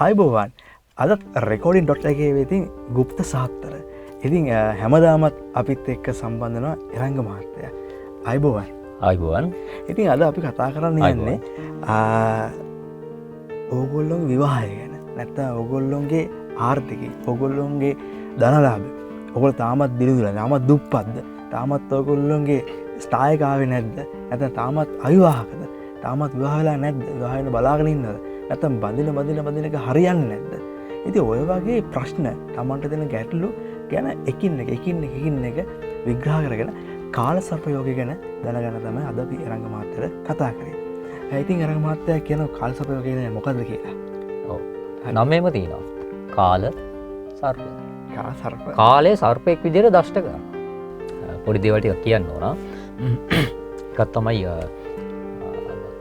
අයිබෝවන් අදත් රෙකෝඩින්.ගේ වෙතින් ගුප්ත සාත්තර ඉතින් හැමදාමත් අපිත් එක්ක සම්බන්ධනවා එරංග මහත්තය අයිබෝවන් ඉතින් අද අපි කතා කරන්න යන්නේ ඕගොල්ලොන් විවාහය ගැන නැත්ත ඔගොල්ලොන්ගේ ආර්ථිකය ඔගොල්ලොන්ගේ ධනලාභ ඔකොල් තාමත් දිරිදුල තාමත් දුප්පත්ද තාමත් ඔගොල්ලොන්ගේ ස්ථායකාව නැද්ද ඇත තාමත් අවිවාහකද තාමත් විවාහලා නැද්ද විවාහන බලාගෙනන්නද ඇතම් බඳිනක හරියන්න නැද්ද. ඉති ඔය වගේ ප්‍රශ්න තමන්ට දෙන ගැටලු ගැන එකින්න එක විග්‍රහ කරගෙන කාල සපයෝග ගැන දැනගන්න තම අද අපි රංග මාතර කතා කරේ. ඇයිතින් රංග මාතය කියන කාල සපයෝගන මොකද කියලා නම්මම තියෙනවා කාල කාලය සර්පයෙක් විදිර දෂ්ට කර පොඩි දේවටික් කියන්න ඕනා එකත් තමයි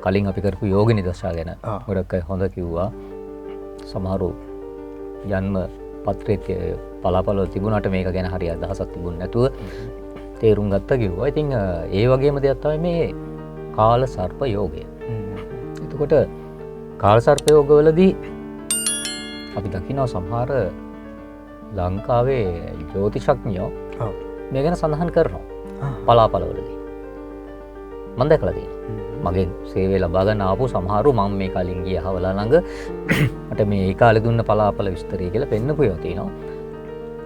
කලින් අපි කරපු යෝග නිදර්ශා ගැන ගොඩක් හොඳ කිව්වා සමහරු ජන්ම පත්‍රේත්‍ය පලාපලව තිබුණට මේක ගැන හරි අදහසක් තිබුණ නැතුව තේරුම් ගත්ත කිව්වා. ඉතින් ඒ වගේම දෙයක් තමයි මේ කාල සර්ප යෝගය. එතකොට කාල සර්ප යෝගවලදී අපි දකිනවා සමහර ලංකාවේ ජ්‍යෝතිෂඥයෝ මේ ගැන සඳහන් කරනවා පලාපලවලදී. මම දැකලා තියෙනවා. මගේ සේවය ලබාගන්න ආපු සමහරු මම මේ කලින් ගිය හවලා ළඟ මට මේ ඒ කාලේ දුන්න පලාපල විස්තරය කියලා පෙන්නපු ඒවා තියෙනවා.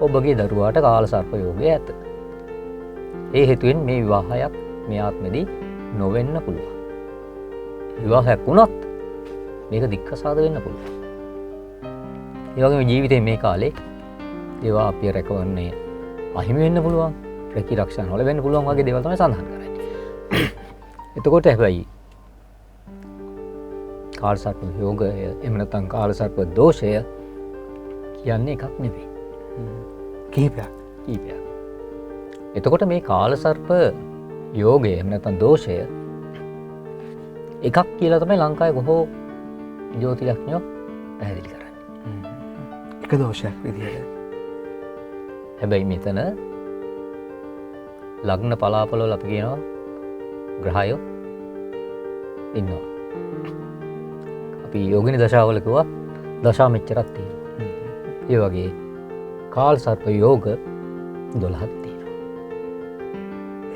ඔබගේ දරුවාට කාල සර්ප යෝගය ඇත. ඒ හේතුවෙන් මේ විවාහයක් මේ ආත්මෙදී නොවෙන්න පුළුවන්. විවාහයක් වුණත් මේක දික්කසාද වෙන්න පුළුවන්. ඒ වගේම ජීවිතේ මේ කාලේ ඒවා අපි රැකවන්නේ අහිමි වෙන්න පුළුවන්. රැකී ආරක්ෂා නොල වෙන්න පුළුවන් වගේ දේවල් තමයි සඳහන් කරන්නේ. එතකොට හැබැයි කාලසර්ප යෝගය එහෙම නැත්නම් කාලසර්ප දෝෂය කියන්නේ එකක් නෙවෙයි. කීපයක්. එතකොට මේ කාලසර්ප යෝගය එහෙම නැත්නම් දෝෂය එකක් කියලා තමයි ලංකාවේ බොහෝ ජ්‍යොතිෂඥයෝ පැහැදිලි කරන්නේ. එක දෝෂයක් විදියට. හැබැයි මෙතන ලග්න පලාපලවල අපි කියනවා ග්‍රහයෝ ඉන්නවා. අපි යෝගිනි දශාවල කිව්වා දශා මෙච්චරක් තියෙනවා. ඒ වගේ කාල සර්ප යෝග 12ක් තියෙනවා.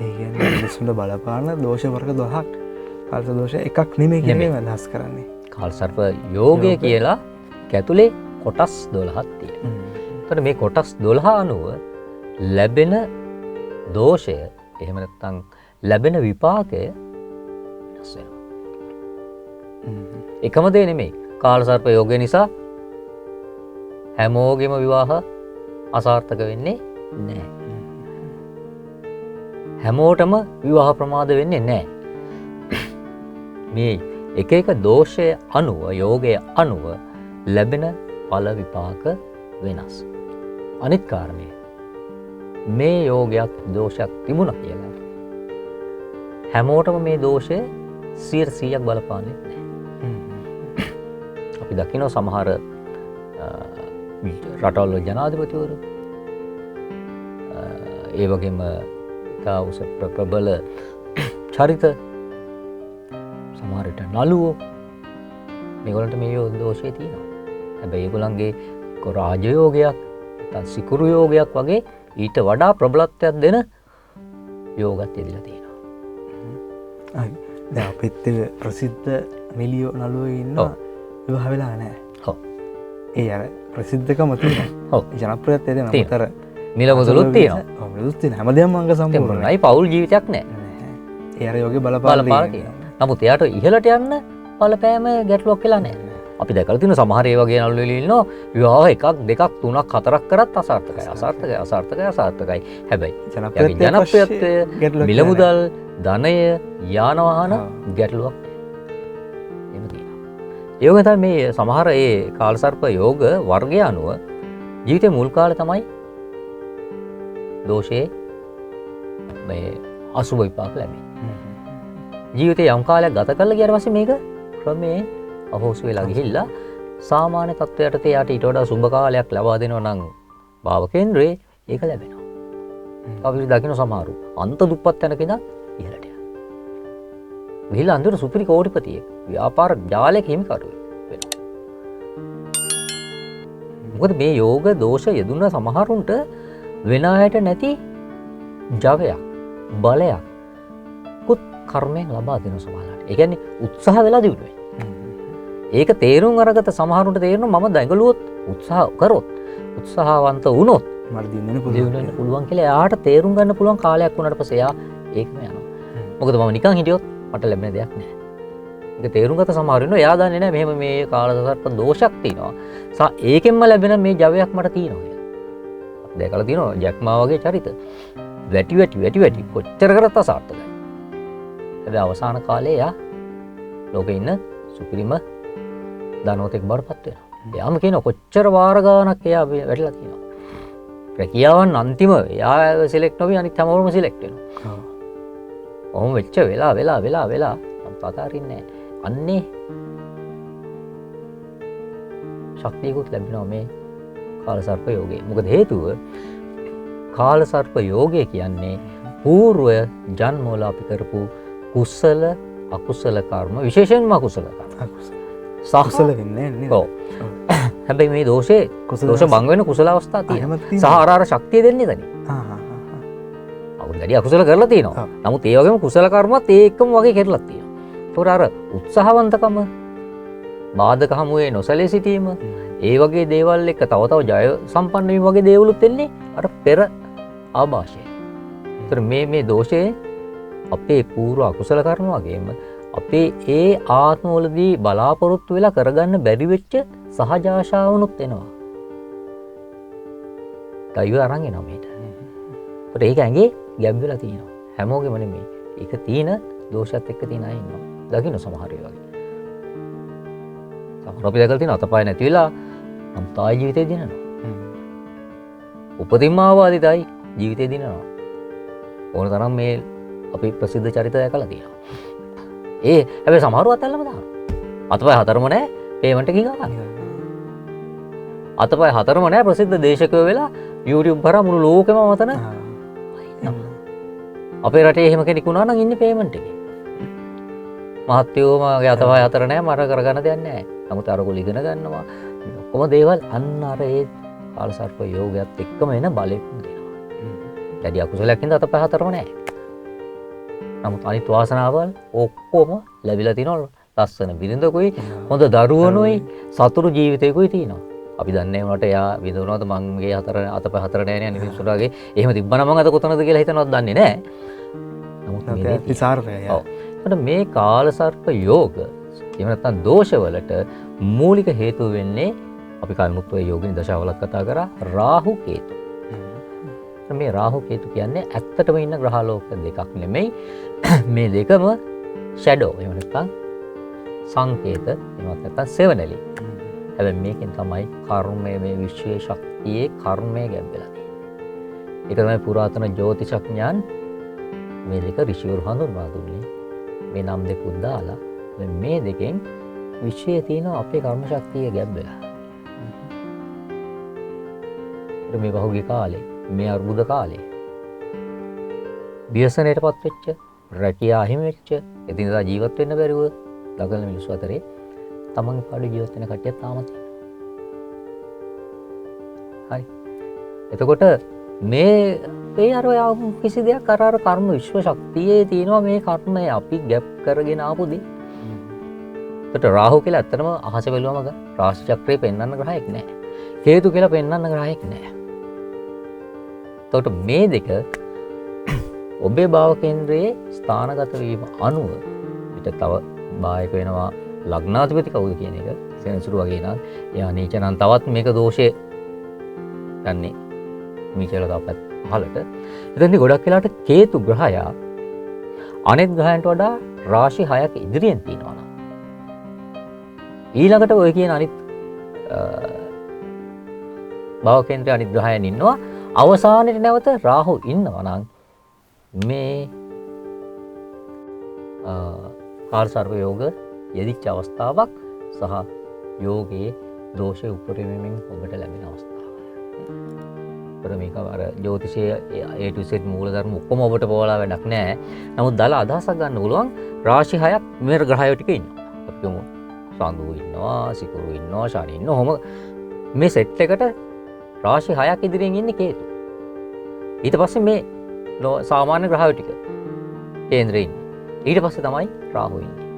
ඒ කියන්නේ මිනිස්සුන්ට බලපාන දෝෂ වර්ග 12ක් කාල සර්ප දෝෂ එකක් නෙමෙයි කියන්නේ අදහස් කරන්නේ. කාල සර්ප යෝගය කියලා ඇතුලේ කොටස් 12ක් තියෙනවා. එතකොට මේ කොටස් 12 අනුව ලැබෙන දෝෂය එහෙම නැත්නම් ලැබෙන විපාකය වෙනස් වෙනවා. එකම දේ නෙමෙයි. කාල සර්ප යෝගය නිසා හැමෝගෙම විවාහ අසාර්ථක වෙන්නේ නැහැ. හැමෝටම විවාහ ප්‍රමාද වෙන්නේ නැහැ. මේ එක දෝෂය අනුව යෝගය අනුව ලැබෙන ඵල විපාක වෙනස්. අනිත් කාරණේ මේ යෝගයක් දෝෂයක් තිබුණා කියලා හැමෝටම මේ දෝෂය 100% බලපාන්නේ නැහැ. අපි දකිනවා සමහර රටවල ජනාධිපතිවරු ඒ වගේම තාවුස ප්‍රබල චරිත සමහර විට නළුවෝ මේගොල්ලන්ට මේ දෝෂය තියෙනවා. හැබැයි ඒගොල්ලන්ගේ රාජයෝගයක් නැත්නම් සිකුරු යෝගයක් වගේ ඊට වඩා ප්‍රබලත්වයක් දෙන යෝගත් යෙදලා තියෙනවා. දැන් අපිත් ප්‍රසිද්ධ නිලියෝ නළුවෝ ඉන්නවා විවාහ වෙලා නැහැ. ඔව්. ඒ අර ප්‍රසිද්ධකම තියෙනවා. ඔව්. ජනප්‍රියත්වය දෙන අතර මිල මුදලුත් තියෙනවා. ඔව් මිලුත් තියෙනවා. හැමදේම අංග සම්පූර්ණයි. පෞල් ජීවිතයක් නැහැ. ඒ අර යෝගේ බලපාන තියෙනවා. නමුත් එයාට ඉහළට යන්න බලපෑම ගැටලුවක් වෙලා නැහැ. අපි දැකලා තියෙන සමහර ඒ වගේ නළුවෝ ඉන්නවා විවාහ එකක් දෙකක් තුනක් හතරක් කරත් අසාර්ථකයි. හැබැයි ජනප්‍රියත්වය මිල මුදල් ධනය යාන වාහන ගැටලුවක් එහෙම තියෙනවා. ඒ වගේ තමයි මේ සමහර ඒ කාලසර්ප යෝග වර්ගය අනුව ජීවිතේ මුල් කාලේ තමයි දෝෂේ මේ අසුබ විපාක ලැබෙන්නේ. ජීවිතේ යම් කාලයක් ගත කරලා ගියාට පස්සේ මේක ක්‍රමයෙන් අහෝසු වෙලා ගිහිල්ලා සාමාන්‍ය තත්ත්වයට යාට ඊට වඩා සුබ කාලයක් ලබා දෙනවා නම් භාව කේන්ද්‍රේ ඒක ලැබෙනවා. අපි දකින්න සමහරු අන්ත දුප්පත් යන කෙනා ඉහළට යනවා. ගිහිල්ලා අන්තිමට සුපිරි කෝටිපතියෙක් ව්‍යාපාර ජාලයක හිමිකරුවෙක් වෙනවා. මොකද මේ යෝග දෝෂ යෙදුන සමහරුන්ට වෙන අයට නැති ජවයක් බලයක් කුත් කර්මයෙන් ලබා දෙන සමහරලාට. ඒ කියන්නේ උත්සාහ වෙලා දිනුනේ. ඒක තේරුම් අරගත සමහරුන්ට තේරෙනවා මම දඟලුවොත් උත්සාහ කරොත් උත්සාහවන්ත වුණොත් මට දින්නන දිනුවෙන්න පුළුවන් කියලා එයාට තේරුම් ගන්න පුළුවන් කාලයක් වුණාට පස්සේ එයා ඒකම යනවා. මොකද මම නිකන් හිටියොත් මට ලැබෙන දෙයක් නැහැ. ඒක තේරුම් ගත සමහරු ඉන්නවා. එයා දන්නේ නැහැ මෙහෙම මේ කාලසර්ප දෝෂයක් තියෙනවා. ඒකෙන්ම ලැබෙන මේ ජවයක් මට තියෙනවා කියලා. දැකලා තියෙනවා ජැක්මා වගේ චරිත. වැටි කොච්චර කරත් අසාර්ථකයි. හැබැයි අවසාන කාලේ එයා ලෝකේ ඉන්න සුපිරිම ධනවතෙක් බවට පත් වෙනවා. එයාම කියන කොච්චර වාර ගානක් එයා වැටිලා තියෙනවා. රැකියාවන් අන්තිම එයා සිලෙක්ට් නොවි අනිත් හැමෝම සිලෙක්ට් වෙනවා. ඔහොම වෙච්ච වෙලා අතාරින්නේ නැහැ. අන්නේ ශක්තියකුත් ලැබෙනවා මේ කාලසර්ප යෝගයේ. මොකද හේතුව කාලසර්ප යෝගය කියන්නේ పూర్ව ජන්මවල අපි කරපු කුසල අකුසල කර්ම විශේෂයෙන්ම අකුසල කර්ම. සාකුසල වෙන්නේ නේද? ඔව්. හැබැයි මේ දෝෂේ දෝෂ භංග වෙන කුසල අවස්ථා තියෙනවා. සහ අර ශක්තිය දෙන්නේ එතනින්. අවුල්දඩි අකුසල කරලා තියෙනවා. නමුත් ඒ වගේම කුසල කර්මත් ඒ එක්කම වගේ කරලා තියෙනවා. ඒතොර අර උත්සාහවන්තකම බාධක හමුවේ නොසැලී සිටීම ඒ වගේ දේවල් එක තව ජය සම්පන්න වීම වගේ දේවලුත් එන්නේ අර පෙර ආభాෂය. ඒතර මේ දෝෂයේ අපේ పూర్ව අකුසල කර්ම වගේම අපේ ඒ ආත්මවලදී බලාපොරොත්තු වෙලා කරගන්න බැරි වෙච්ච සහජ ආශාවනුත් එනවා. දෛව අරන් එනවා මේට. ඒකට ඒක ඇඟේ ගැබ් වෙලා තියෙනවා. හැමෝගෙම නෙමෙයි. ඒක තියෙන දෝෂයත් එක්ක තියෙන අය ඉන්නවා. දකින්න සමහර ඒ වගේ. සමහර අපි දැකලා තියෙන අතපය නැති වෙලා නම් තායි ජීවිතේ දිනනවා. උපදින්ම ආවාදිතයි ජීවිතේ දිනනවා. ඕන තරම් මේ අපි ප්‍රසිද්ධ චරිත දැකලා තියෙනවා. හැබැයි සමහරව අතල්ලම දානවා. අතපය හතරම නැහැ පේමන්ට් එකකින් ගන්නවා. අතපය හතරම නැහැ ප්‍රසිද්ධ දේශකයෝ වෙලා YouTube කරා මුළු ලෝකෙම මතන අපේ රටේ එහෙම කෙනෙක් වුණා නම් ඉන්නේ පේමන්ට් එකේ. මහත්යෝ මගේ අතපය හතර නැහැ මට කරගන්න දෙයක් නැහැ. නමුත් අරගොල්ලෝ ඉගෙන ගන්නවා. ඔක්කොම දේවල් අන්න අර ඒ කාලසර්ප යෝගයත් එක්කම එන බලෙක් දෙනවා. දැඩි අකුසලයක් හින්දා අතපය හතරම නැහැ. නමුත් අනිත් වාසනාවල් ඔක්කොම ලැබිලා තිනවා. ලස්සන බිරිඳකුයි හොඳ දරුවනුයි සතුරු ජීවිතයකුයි තියෙනවා. අපි දන්නේ උනට එයා විඳවනවද මංගේ අතපය හතර නෑනේ අනිත් මිනිස්සුන්ගේ එහෙම තිබ්බනම් මං අද කොතනද කියලා හිතනවත් දන්නේ නෑ. නමුත් මේ විසරණය. ඔව්. ඒකට මේ කාලසර්ප යෝග එහෙම නැත්නම් දෝෂවලට මූලික හේතුව වෙන්නේ අපි කලිනුත් ඔය යෝගිනී දශාවලත් කතා කරා රාහු කේතු. මේ රාහු කේතු කියන්නේ ඇත්තටම ඉන්න ග්‍රහලෝක දෙකක් නෙමෙයි. මේ දෙකම ෂැඩෝ එහෙම නැත්නම් සංකේත එහෙම නැත්නම් සෙවණලි. හැබැයි මේකෙන් තමයි කර්මය මේ විශ්වයේ ශක්තියේ කර්මය ගැඹෙලා තියෙන්නේ. ඒක තමයි පුරාතන ජ්‍යොතිෂඥයන් මේ දෙක ඍෂිවරු හඳුන්වා දුන්නේ. මේ නම් දෙක උදාලා මේ දෙකෙන් විශ්වයේ තියෙන අපේ කර්ම ශක්තිය ගැඹෙලා. මේ බහුගේ කාලේ මේ අර්බුද කාලේ ව්‍යසනයටපත් වෙච්ච රැකියා හිමි වෙච්ච එදිනදා ජීවත් වෙන්න බැරිව දඟලන මිනිස්සු අතරේ තමන්ගේ පාඩු ජීවත් වෙන කට්ටිය තාමත් ඉන්නවා. හරි. එතකොට මේ අර කිසි දෙයක් අර කර්ම විශ්ව ශක්තියේ තියෙනවා මේ කර්මය අපි ගැප් කරගෙන ආපු දේ. ඒකට රාහු කියලා ඇත්තටම අහස බැලුවම රාශි චක්‍රේ පෙන්වන්න ග්‍රහයක් නැහැ. කේතු කියලා පෙන්වන්න ග්‍රහයක් නැහැ. එතකොට මේ දෙක ඔබේ භාව කේන්ද්‍රයේ ස්ථානගත වීම අනුව පිට තව බායක වෙනවා ලග්නාධිපති කවුද කියන එක සෙනසුරු වගේ නම් එයා නීච නම් තවත් මේක දෝෂේ යන්නේ මීචල තවත් පහලට. එතෙන්දී ගොඩක් වෙලාවට කේතු ග්‍රහයා අනෙක් ග්‍රහයන්ට වඩා රාශි 6ක් ඉදිරියෙන් තියෙනවා නම් ඊළඟට ඔය කියන අනිත් භාව කේන්ද්‍රයේ අනිත් ග්‍රහයන් ඉන්නවා. අවසානයේ නැවත රාහු ඉන්නවා නම් මේ කාලසර්ප යෝග යෙදිච්ච අවස්ථාවක් සහ යෝගයේ දෝෂය උපරිමයෙන් ඔබට ලැබෙන අවස්ථාවක්. ඒතර මේක අර ජ්‍යොතිෂයේ A to Z මූලධර්ම ඔක්කොම ඔබට පොවලා වැඩක් නැහැ. නමුත් දාලා අදහසක් ගන්න පුළුවන් රාශි 6ක් මේ ග්‍රහයෝ ටික ඉන්නවා. අපි කියමු සඳු ඉන්නවා, සිකුරු ඉන්නවා, ශනි ඉන්නවා. ඔහොම මේ සෙට් එකට රාශි 6ක් ඉදිරියෙන් ඉන්නේ කේතු. ඊට පස්සේ මේ සාමාන්‍ය ග්‍රහය ටික කේන්ද්‍රේ ඉන්නේ. ඊට පස්සේ තමයි රාහු ඉන්නේ.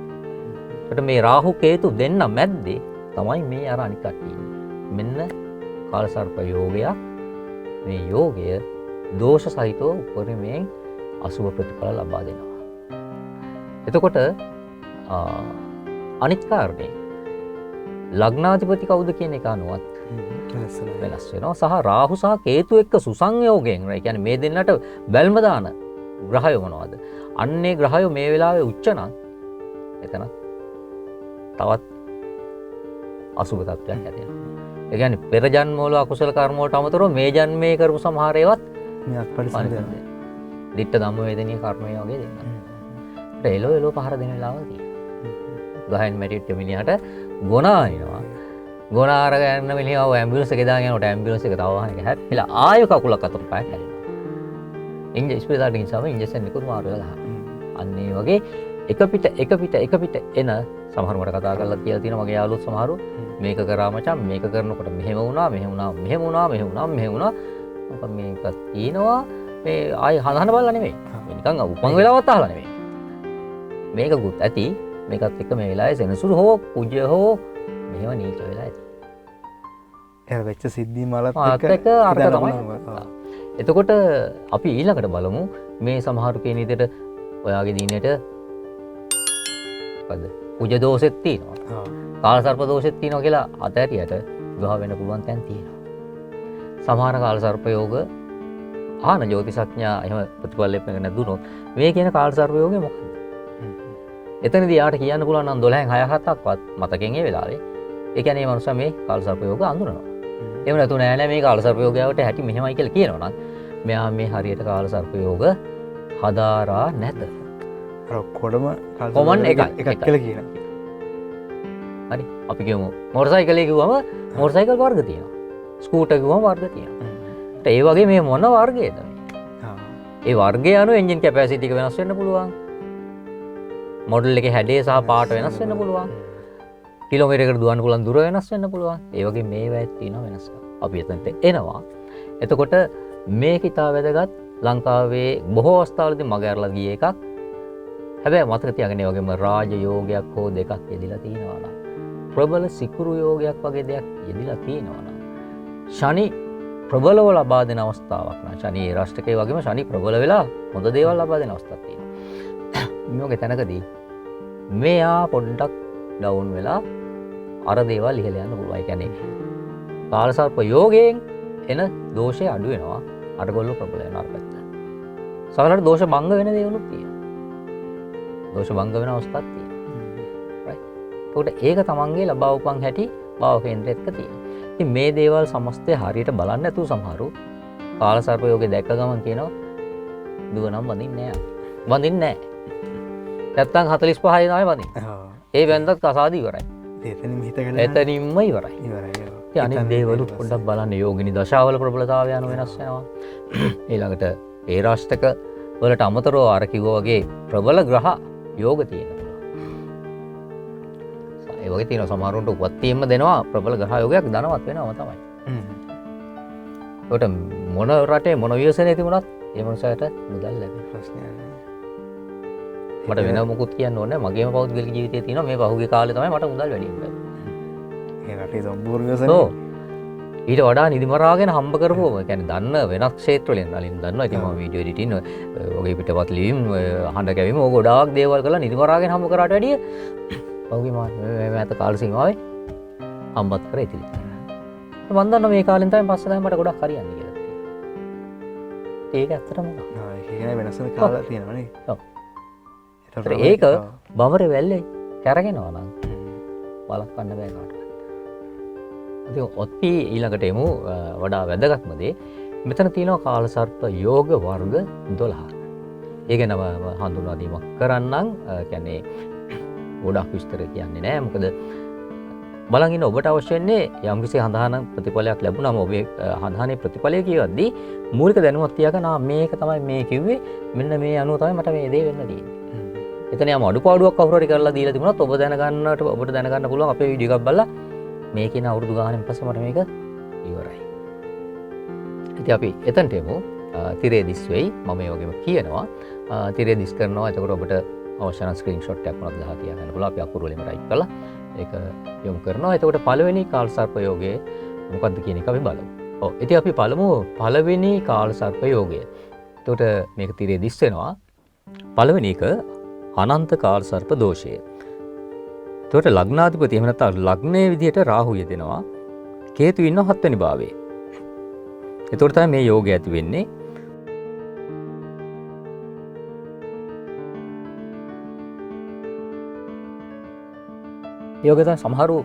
ඒකට මේ රාහු කේතු දෙන්න මැද්දේ තමයි මේ අර අනික් කට්ටිය ඉන්නේ. මෙන්න කාලසර්ප යෝගය. මේ යෝගය දෝෂ සහිතව උපරිමයෙන් අසුභ ප්‍රතිඵල ලබා දෙනවා. එතකොට අනිත් කාරණේ ලග්නාධිපති කවුද කියන එක අනුවත් වෙනස් වෙනවා. සහ රාහු සහ කේතු එක්ක සුසංයෝගයෙන් ඒ කියන්නේ මේ දෙන්නට බැල්ම දාන ග්‍රහය මොනවද? අන්නේ ග්‍රහය මේ වෙලාවේ උච්ච නම් එතන තවත් අසුභ තත්ත්වයක් ඇතිවෙනවා. ඒ කියන්නේ පෙර ජන්ම වල අකුසල කර්ම වලට අමතරව මේ ජන්මේ කරපු සමහර ඒවත් මේ අත්පරිසම් දෙනවා. දිට්ඨ ධම්ම වේදනීය කර්මය වගේ දෙන්නා. ඒකට එලෝ පහර දෙන වෙලාවල් තියෙනවා. ගහෙන් මැටිච්ච මිනිහට ගොනා අනිනවා. ගොනා අරගෙන මිනිහව ඇම්බියුලන්ස් එකේ දාගෙන යනකොට ඇම්බියුලන්ස් එක තව වහන එක හැප්පිලා ආයෙ කකුලක් අතට පායක් හැදෙනවා. ඉස්පිරිතාලෙන් ගිහම ඉන්ජෙක්ෂන් එකකුත් මාරු වෙලා ගහනවා. අන්න ඒ වගේ එක පිට එන සමහර මට කතා කරලා කියලා තියෙනවා මගේ යාළුවෝ සමහරු මේක කරා මචං මේක කරනකොට මෙහෙම වුණා මොකද මේක තියෙනවා මේ ආයි හදන්න බලලා නෙමෙයි නිකන් උපන් වෙලාවත් අහලා නෙමෙයි මේකකුත් ඇති මේකත් එක්ක මේ වෙලාවේ සෙනසුරු හෝ කුජය හෝ මෙහෙම නීච වෙලා ඇති ඒ වෙච්ච සිද්ධි මලත් එක්ක අර්ථ තමයි එතකොට අපි ඊළඟට බලමු මේ සමහරු කියන විදිහට ඔයාගේ දිනේට මොකද කුජ දෝෂෙත් තියෙනවා කාලසර්ප දෝෂෙත් තියෙනවා කියලා අතහැරියට විවාහ වෙන්න පුළුවන් තැන් තියෙනවා. සමහර කාලසර්ප යෝග ආන ජ්‍යොතිෂඥයා එහෙම ප්‍රතිඵල ලැබෙන්න නැදුනොත් මේ කියන කාලසර්ප යෝගේ මොකක්ද? එතනදී යාට කියන්න පුළුවන් නම් 12න් 6-7ක්වත් මතකෙන් ඒ වෙලාවේ. ඒ කියන්නේ මේ මනුස්සයා මේ කාලසර්ප යෝග අඳුරනවා. එහෙම නැතු නෑ මේ කාලසර්ප යෝගයට හැටි මෙහෙමයි කියලා කියනවා නම් මෙයා මේ හරියට කාලසර්ප යෝග හදාරා නැත. අර කොඩම කොමන් එකක් කියලා කියනවා. හරි අපි කියමු මොටර් සයිකලේ කිව්වම මොටර් සයිකල් වර්ග තියෙනවා. ස්කූටර් කිව්වම වර්ග තියෙනවා. ඒ වගේ මේ මොන වර්ගයේද මේ? ඒ වර්ගය අනුව එන්ජින් කැපැසිටි එක වෙනස් වෙන්න පුළුවන්. මොඩල් එකේ හැඩය සහ පාට වෙනස් වෙන්න පුළුවන්. කිලෝමීටරයකට දුවන්න පුළුවන් දුර වෙනස් වෙන්න පුළුවන්. ඒ වගේ මේවාත් තියෙන වෙනස්කම්. අපි එතනට එනවා. එතකොට මේක ඉතා වැදගත් ලංකාවේ බොහෝ අවස්ථාවලදී මග ඇරලා ගිය එකක්. හැබැයි මතක තියාගන්න ඒ වගේම රාජ යෝගයක් හෝ දෙකක් යෙදිලා තියෙනවා නම් ප්‍රබල සිකුරු යෝගයක් වගේ දෙයක් යෙදිලා තියෙනවා නම් ශනි ප්‍රබලව ලබා දෙන අවස්ථාවක් නම් ශනි ඒ රාෂ්ටකයේ වගේම ශනි ප්‍රබල වෙලා හොඳ දේවල් ලබා දෙන අවස්ථාවක් තියෙනවා. මේ වගේ තැනකදී මෙයා පොඩ්ඩක් ඩවුන් වෙලා අර දේවල් ඉහළ යන්න පුළුවන්. ඒ කියන්නේ කාලසර්ප යෝගයෙන් එන දෝෂය අඩු වෙනවා. අරගොල්ලෝ ප්‍රබල වෙනවා අර පැත්ත. සමහරවිට දෝෂ භංග වෙන දේවලුත් තියෙනවා. දෝෂ භංග වෙන අවස්ථාවක් තියෙනවා. right. ඒක තමන්ගේ ලබා උපන් හැටි භාව කේන්ද්‍රයක තියෙනවා. ඉතින් මේ දේවල් සමස්තය හරියට බලන්නේ නැතුව සමහරු කාලසර්ප යෝගේ දැක්ක ගමන් කියනවා දුව නම් වඳින්නේ නැහැ. වඳින්නේ නැහැ. නැත්තම් 45 තමයි වඳින්නේ. ඒ වෙන්දත් කසාද ඉවරයි. එතනින්ම හිතගෙන එතනින්ම ඉවරයි. ඉතින් අනිත් දේවල් පොඩ්ඩක් බලන්න යෝගිනී දශාවල ප්‍රබලතාවය අනුව වෙනස් වෙනවා. ඊළඟට ඒ රාෂ්ටක වලට අමතරව අර කිව්වා වගේ ප්‍රබල ග්‍රහ යෝග තියෙනවා. ඒ වගේ තියෙනවා සමහරවිට උපත්තියෙම දෙනවා ප්‍රබල ග්‍රහ යෝගයක් ධනවත් වෙනවා තමයි. ඒකට මොන රටේ මොන ව්‍යසනයේ තිබුණත් ඒ මනුස්සයාට මුදල් ලැබෙන ප්‍රශ්නයක් නෑ. මට වෙන මොකුත් කියන්න ඕනේ නැහැ. මගේම පෞද්ගලික ජීවිතයේ තියෙනවා මේ පහුගිය කාලේ තමයි මට මුදල් වැඩි වෙන්නේ. ඒ රටේ සම්පූර්ණ ව්‍යසනය. ඔව්. ඊට වඩා නිදි මරාගෙන හම්බ කරපුවම කියන්නේ දන්න වෙනස් ක්ෂේත්‍ර වලින් නලින් දන්නවා. ඉතින් මම වීඩියෝ එඩිටින් ඔගේ පිටපත් ලිවීම හඬ කැවීම ඔය ගොඩාක් දේවල් කරලා නිදි මරාගෙන හම්බ කරාට වැඩිය ඔහුගේ මේ අත කාල සීමාවේ හම්බත් කර ඉතිරි. මම දන්නවා මේ කාලෙන් තමයි පස්සේ තමයි මට ගොඩක් හරියන්නේ කියලා. ඒක ඇත්තටම නෑ. ඒක කියන්නේ වෙනස් වෙන කාලයක් තියෙනවා නේ. ඔව්. ඒක බමරේ වැල්ලේ කැරගෙනවා නම් බලක්වන්න බෑ කාටවත්. ඉතින් ඔත්පි ඊළඟට එමු වඩා වැදගත්ම දේ. මෙතන තියෙනවා කාලසර්ප යෝග වර්ග 12ක්. ඒක නම හඳුන්වා දීමක් කරන්නම් කියන්නේ ගොඩක් විස්තර කියන්නේ නෑ. මොකද බලන් ඉන්න ඔබට අවශ්‍ය වෙන්නේ යම්කිසි හඳහන ප්‍රතිඵලයක් ලැබුණාම ඔබේ හඳහනේ ප්‍රතිඵලය කියවද්දී මූලික දැනුමක් තියාගෙන මේක තමයි මේ කිව්වේ මෙන්න මේ අනුව තමයි මට මේ දේ වෙන්න තියෙන්නේ. එතන යම් අඩුපාඩුවක් කවුරු හරි කරලා දීලා තිබුණත් ඔබ දැනගන්නට ඔබට දැනගන්න පුළුවන් අපේ වීඩියෝ එකක් බලලා මේ කියන අවුරුදු ගානෙන් පස්සේ මට මේක ඉතින් අපි එතනට එමු. තිරේ දිස් වෙයි. මම ඒ වගේම කියනවා. තිරේ දිස් කරනවා. එතකොට ඔබට අවශ්‍ය නම් ස්ක්‍රීන්ෂොට් එකක් වුණත් ගහලා තියන්න පුළුවන්. අපි අකුරු වලින්ම ටයිප් කරලා ඒක යොමු කරනවා. එතකොට පළවෙනි කාලසර්ප යෝගයේ මොකක්ද කියන එක අපි බලමු. ඔව්. ඉතින් අපි බලමු පළවෙනි කාලසර්ප යෝගය. එතකොට මේක තිරේ දිස් වෙනවා. පළවෙනි එක අනන්ත කාලසර්ප දෝෂය. එතකොට ලග්නාධිපති එහෙම නැත්නම් ලග්නයේ විදිහට රාහු යෙදෙනවා. කේතු ඉන්නවා 7 වෙනි භාවයේ. එතකොට තමයි මේ යෝගය ඇති වෙන්නේ. යෝගය තමයි සමහරු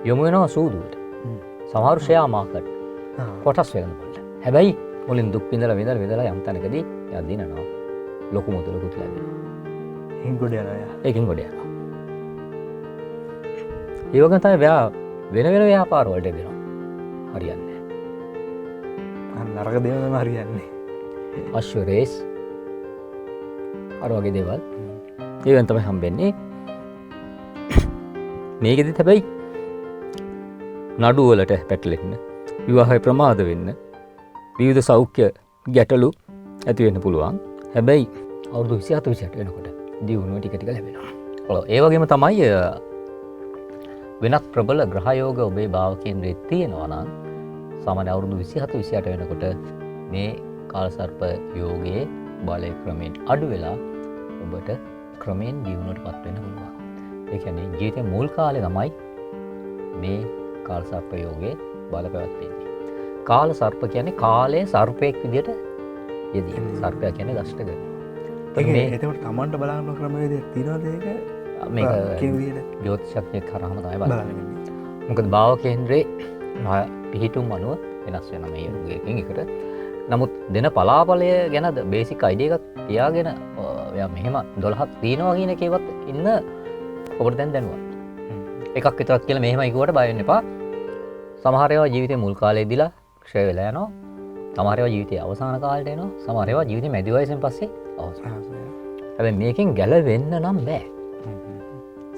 යොමු වෙනවා සූදුවට. සමහරු ෂෙයා මාකට් කොටස් වෙන වලට. හැබැයි මුලින් දුක් විඳලා යම් තැනකදී එයා දිනනවා. ලොකු මුදලකුත් ලැබෙනවා. එහෙන් ගොඩ යනවා යා. ඒකෙන් ගොඩ යනවා. ඒ වගේම තමයි එයා වෙන ව්‍යාපාර වලට දෙනවා. හරියන්නේ නැහැ. නරක දේවල් තමයි හරියන්නේ. අශ්ව රේස් අර වගේ දේවල් ඒවෙන් තමයි හම්බෙන්නේ. මේකෙදිත් හැබැයි නඩු වලට පැටලෙන්න, විවාහය ප්‍රමාද වෙන්න, විවිධ සෞඛ්‍ය ගැටලු ඇති වෙන්න පුළුවන්. හැබැයි අවුරුදු 27 28 වෙනකොට දියුණුව ටික ටික ලැබෙනවා. ඒ වගේම තමයි වෙනත් ප්‍රබල ග්‍රහ යෝග ඔබේ භාව කේන්ද්‍රයේ තියෙනවා නම් සාමාන්‍ය අවුරුදු 27 28 වෙනකොට මේ කාලසර්ප යෝගයේ බලය ක්‍රමයෙන් අඩු වෙලා ඔබට ක්‍රමයෙන් දියුණුවටපත් වෙන්න පුළුවන්. ඒ කියන්නේ ජීවිතේ මුල් කාලේ තමයි මේ කාලසර්ප යෝගයේ බල පැවැත්වෙන්නේ. කාලසර්ප කියන්නේ කාලයේ සර්පයෙක් විදියට යෙදී. සර්පයා කියන්නේ දෂ්ට කරනවා. මේ එතකොට තමන්ට බලන්න ක්‍රමවේදය තියෙනවද ඒක? මේක කියන විදිහට ජ්‍යොතිෂඥයෙක් කරාම තමයි බලන්නේ. මොකද භාව කේන්ද්‍රේ පිහිටුම් අනුව වෙනස් වෙනවා මේ යෝගයකින් එකට. නමුත් දෙන පලාපලය ගැන බේසික් අයිඩියා එකක් තියාගෙන ඔයා මෙහෙම 12ක් තියනවා කියන එකේවත් ඉන්න ඔබට දැන් දැනුවා. එකක් විතරක් කියලා මෙහෙමයි කිව්වට බය වෙන්න එපා. සමහර ඒවා ජීවිතේ මුල් කාලේදීලා ක්ෂය වෙලා යනවා. සමහර ඒවා ජීවිතේ අවසාන කාලේට එනවා. සමහර ඒවා ජීවිතේ මැදි වයසෙන් පස්සේ අවසන්. හැබැයි මේකෙන් ගැලවෙන්න නම් බෑ.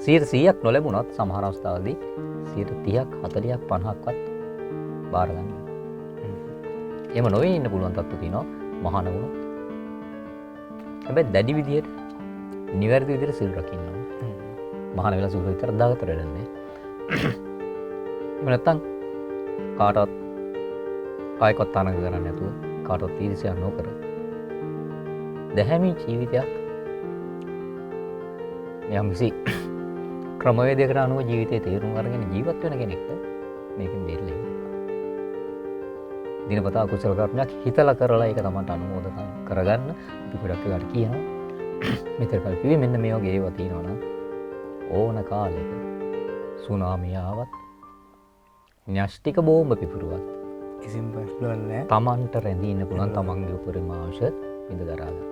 100%ක් නොලැබුණත් සමහර අවස්ථාවලදී 30ක් 40ක් 50ක්වත් බාර ගන්න. එහෙම නොවේ ඉන්න පුළුවන් තත්ත්ව තියෙනවා මහාන වුණොත්. හැබැයි දැඩි විදියට නිවැරදි විදියට සිල් රකින්න ඕන. මහාන වෙලා සූර විතර දාගතර වෙන්නේ. එහෙම නැත්තම් කාටවත් කායකවත් තරඟ කරන්නේ නැතුව කාටවත් ඊර්ෂ්‍යා නොකර දැහැමි ජීවිතයක් යම්කිසි ක්‍රමවේදයකට අනුව ජීවිතේ තේරුම් අරගෙන ජීවත් වෙන කෙනෙක්ට මේකෙන් බේරෙන්න. දිනපතා කුසල කර්මයක් හිතලා කරලා ඒක තමන්ට අනුමෝදන් කරගන්න අපි ගොඩක් වෙලාට කියනවා. මෙතන කල්පිවේ මෙන්න මේ වගේ ඒවා තියෙනවා නම් ඕන කාලෙක සුනාමිය ආවත් න්‍යෂ්ටික බෝම්බ පිපුරුවත් කිසිම ප්‍රශ්නයක් නැහැ. තමන්ට රැඳී ඉන්න පුළුවන් තමන්ගේ උපරිම අවශ්‍ය විඳ දරා ගන්න.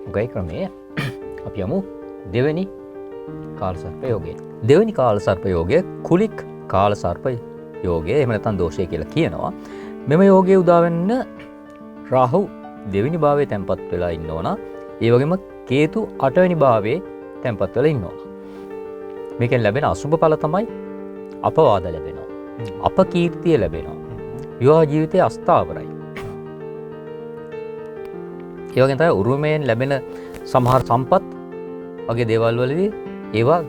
උගයි ක්‍රමයේ අපි යමු දෙවෙනි කාලසර්ප යෝගය. දෙවෙනි කාලසර්ප යෝගය කුලික් කාලසර්ප යෝගය එහෙම නැත්නම් දෝෂය කියලා කියනවා. මෙම යෝගයේ උදා වෙන්න රාහු දෙවෙනි භාවයේ තැන්පත් වෙලා ඉන්න ඕන. ඒ වගේම කේතු 8 වෙනි භාවයේ තැන්පත් වෙලා ඉන්න ඕන. මේකෙන් ලැබෙන අසුබ ඵල තමයි අපවාද ලැබෙනවා. අපකීර්තිය ලැබෙනවා. විවාහ ජීවිතයේ අස්ථාවරයි. ඒ වගේම තමයි උරුමයෙන් ලැබෙන සමහර සම්පත් වගේ දේවල් වලදී ඒවා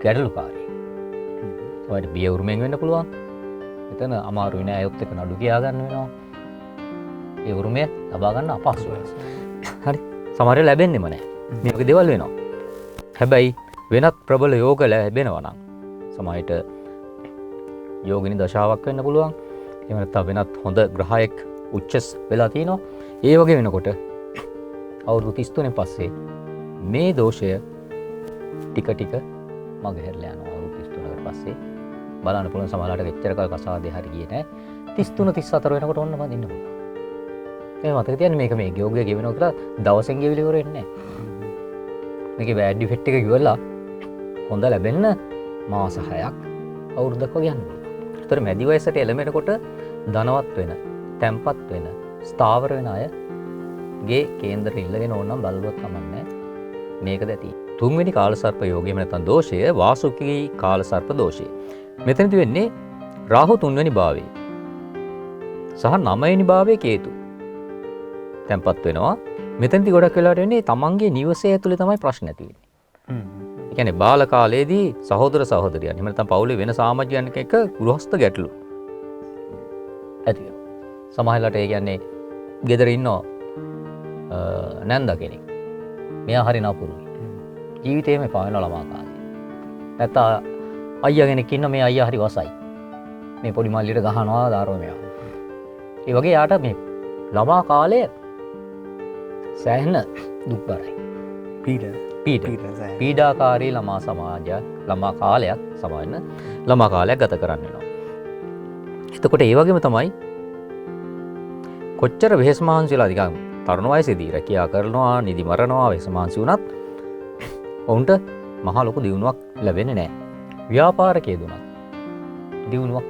ගැටලුකාරී. ඔයාලට බිය උරුමයෙන් වෙන්න පුළුවන්. එතන අමාරුයි නෑ අයොත් එක නඩු කියා ගන්න වෙනවා. ඒ උරුමය ලබා ගන්න අපහසුයි. හරි. සමහර වෙලාව ලැබෙන්නෙම නෑ. මේ වගේ දේවල් වෙනවා. හැබැයි වෙනත් ප්‍රබල යෝග ලැබෙනවා නම් සමහරට යෝගිනී දශාවක් වෙන්න පුළුවන්. එහෙම නැත්නම් වෙනත් හොඳ ග්‍රහයෙක් උච්චස් වෙලා තිනවා. ඒ වගේ වෙනකොට අවුරුදු 33 පස්සේ මේ දෝෂය ටික ටික මගහැරලා යනවා. අවුරුදු 33කට පස්සේ බලන්න පුළුවන් සමහරවිට වෙච්චර කල් කසාදේ හරි ගියේ නැහැ. 33 34 වෙනකොට ඔන්න මම ඉන්න පුළුවන්. මේ මතක තියන්න මේක මේ යෝගය ගෙවෙනවා කියලා දවසෙන් ගෙවිලි ඉවර වෙන්නේ නැහැ. මේකේ බෑඩ් ඉෆෙක්ට් එක ගෙවලා හොඳ ලැබෙන්න මාස 6ක් අවුරුද්දක් වගේ යන්න පුළුවන්. ඒතර මැදි වයසට එළඹෙනකොට ධනවත් වෙන, තැම්පත් වෙන, ස්ථාවර වෙන අයගේ කේන්දර ඉල්ලගෙන ඕන නම් බලවත් කමන්නේ. මේකද ඇති. තුන්වෙනි කාලසර්ප යෝගය නැත්නම් දෝෂය වාසුකී කාලසර්ප දෝෂය. මෙතනදි වෙන්නේ රාහු 3 වෙනි භාවයේ. සහ 9 භාවයේ කේතු තැන්පත් වෙනවා. මෙතනදී ගොඩක් වෙලාවට වෙන්නේ තමන්ගේ නිවසේ ඇතුලේ තමයි ප්‍රශ්න ඇති වෙන්නේ. ඒ කියන්නේ බාල කාලයේදී සහෝදර සහෝදරියන් එහෙම නැත්නම් පවුලේ වෙන සමාජයන් එක්ක ගෘහස්ත ගැටලු ඇති වෙනවා. සමහරවිට ඒ කියන්නේ ගෙදර ඉන්න නැන්දා කෙනෙක්. මෙයා හරි නපුරුයි. ජීවිතේම පාවෙන ළමා කාලේ. නැත්නම් අයියා කෙනෙක් ඉන්න මේ අයියා හරි වසයි. මේ පොඩි මල්ලියට ගහනවා දාරෝ මෙයා. ඒ වගේ යාට මේ ළමා කාලය සෑහෙන දුක්බරයි. පීඩාකාරී ළමා සමාජයක් ළමා කාලයක් සමාන ළමා කාලයක් ගත කරන්න වෙනවා. එතකොට ඒ වගේම තමයි කොච්චර වෙහෙස් මහන්සි වෙලා නිකන් තරුණ වයසේදී රැකියාව කරනවා නිදි මරනවා වෙහෙස් මහන්සි වුණත් ඔවුන්ට මහා ලොකු දියුණුවක් ලැබෙන්නේ නැහැ. ව්‍යාපාරකයේ දුනත් දියුණුවක්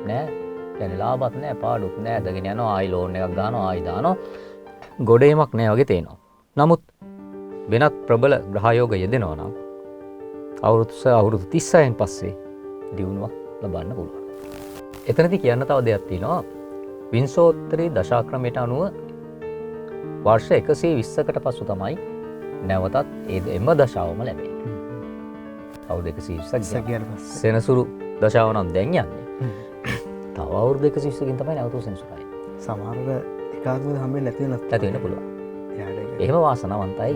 නැහැ. කියන්නේ ලාභත් නැහැ පාඩුත් නැහැ. දගෙන යනවා ආයි ලෝන් එකක් ගන්නවා ආයි දානවා. ගොඩේමක් නැහැ වගේ තේනවා. නමුත් වෙනත් ප්‍රබල ග්‍රහයෝග යෙදෙනවා නම් අවුරුදු 36න් පස්සේ දියුණුවක් ලබන්න පුළුවන්. එතනදී කියන්න තව දෙයක් තියෙනවා. විංශෝත්තරීය දශාක්‍රමයට අනුව වර්ෂ 120කට පසු තමයි නැවතත් එම දශාවම ලැබෙන්නේ. අවුරුදු 120ක් සෙනසුරු දශාව නම් දැන් යන්නේ. තව අවුරුදු 120කින් තමයි නැවත සෙනසුරයි. සමහරව එකාතුද හම්බෙන්නේ නැති වෙන්න පුළුවන්. එහෙම වාසනාවන්තයි.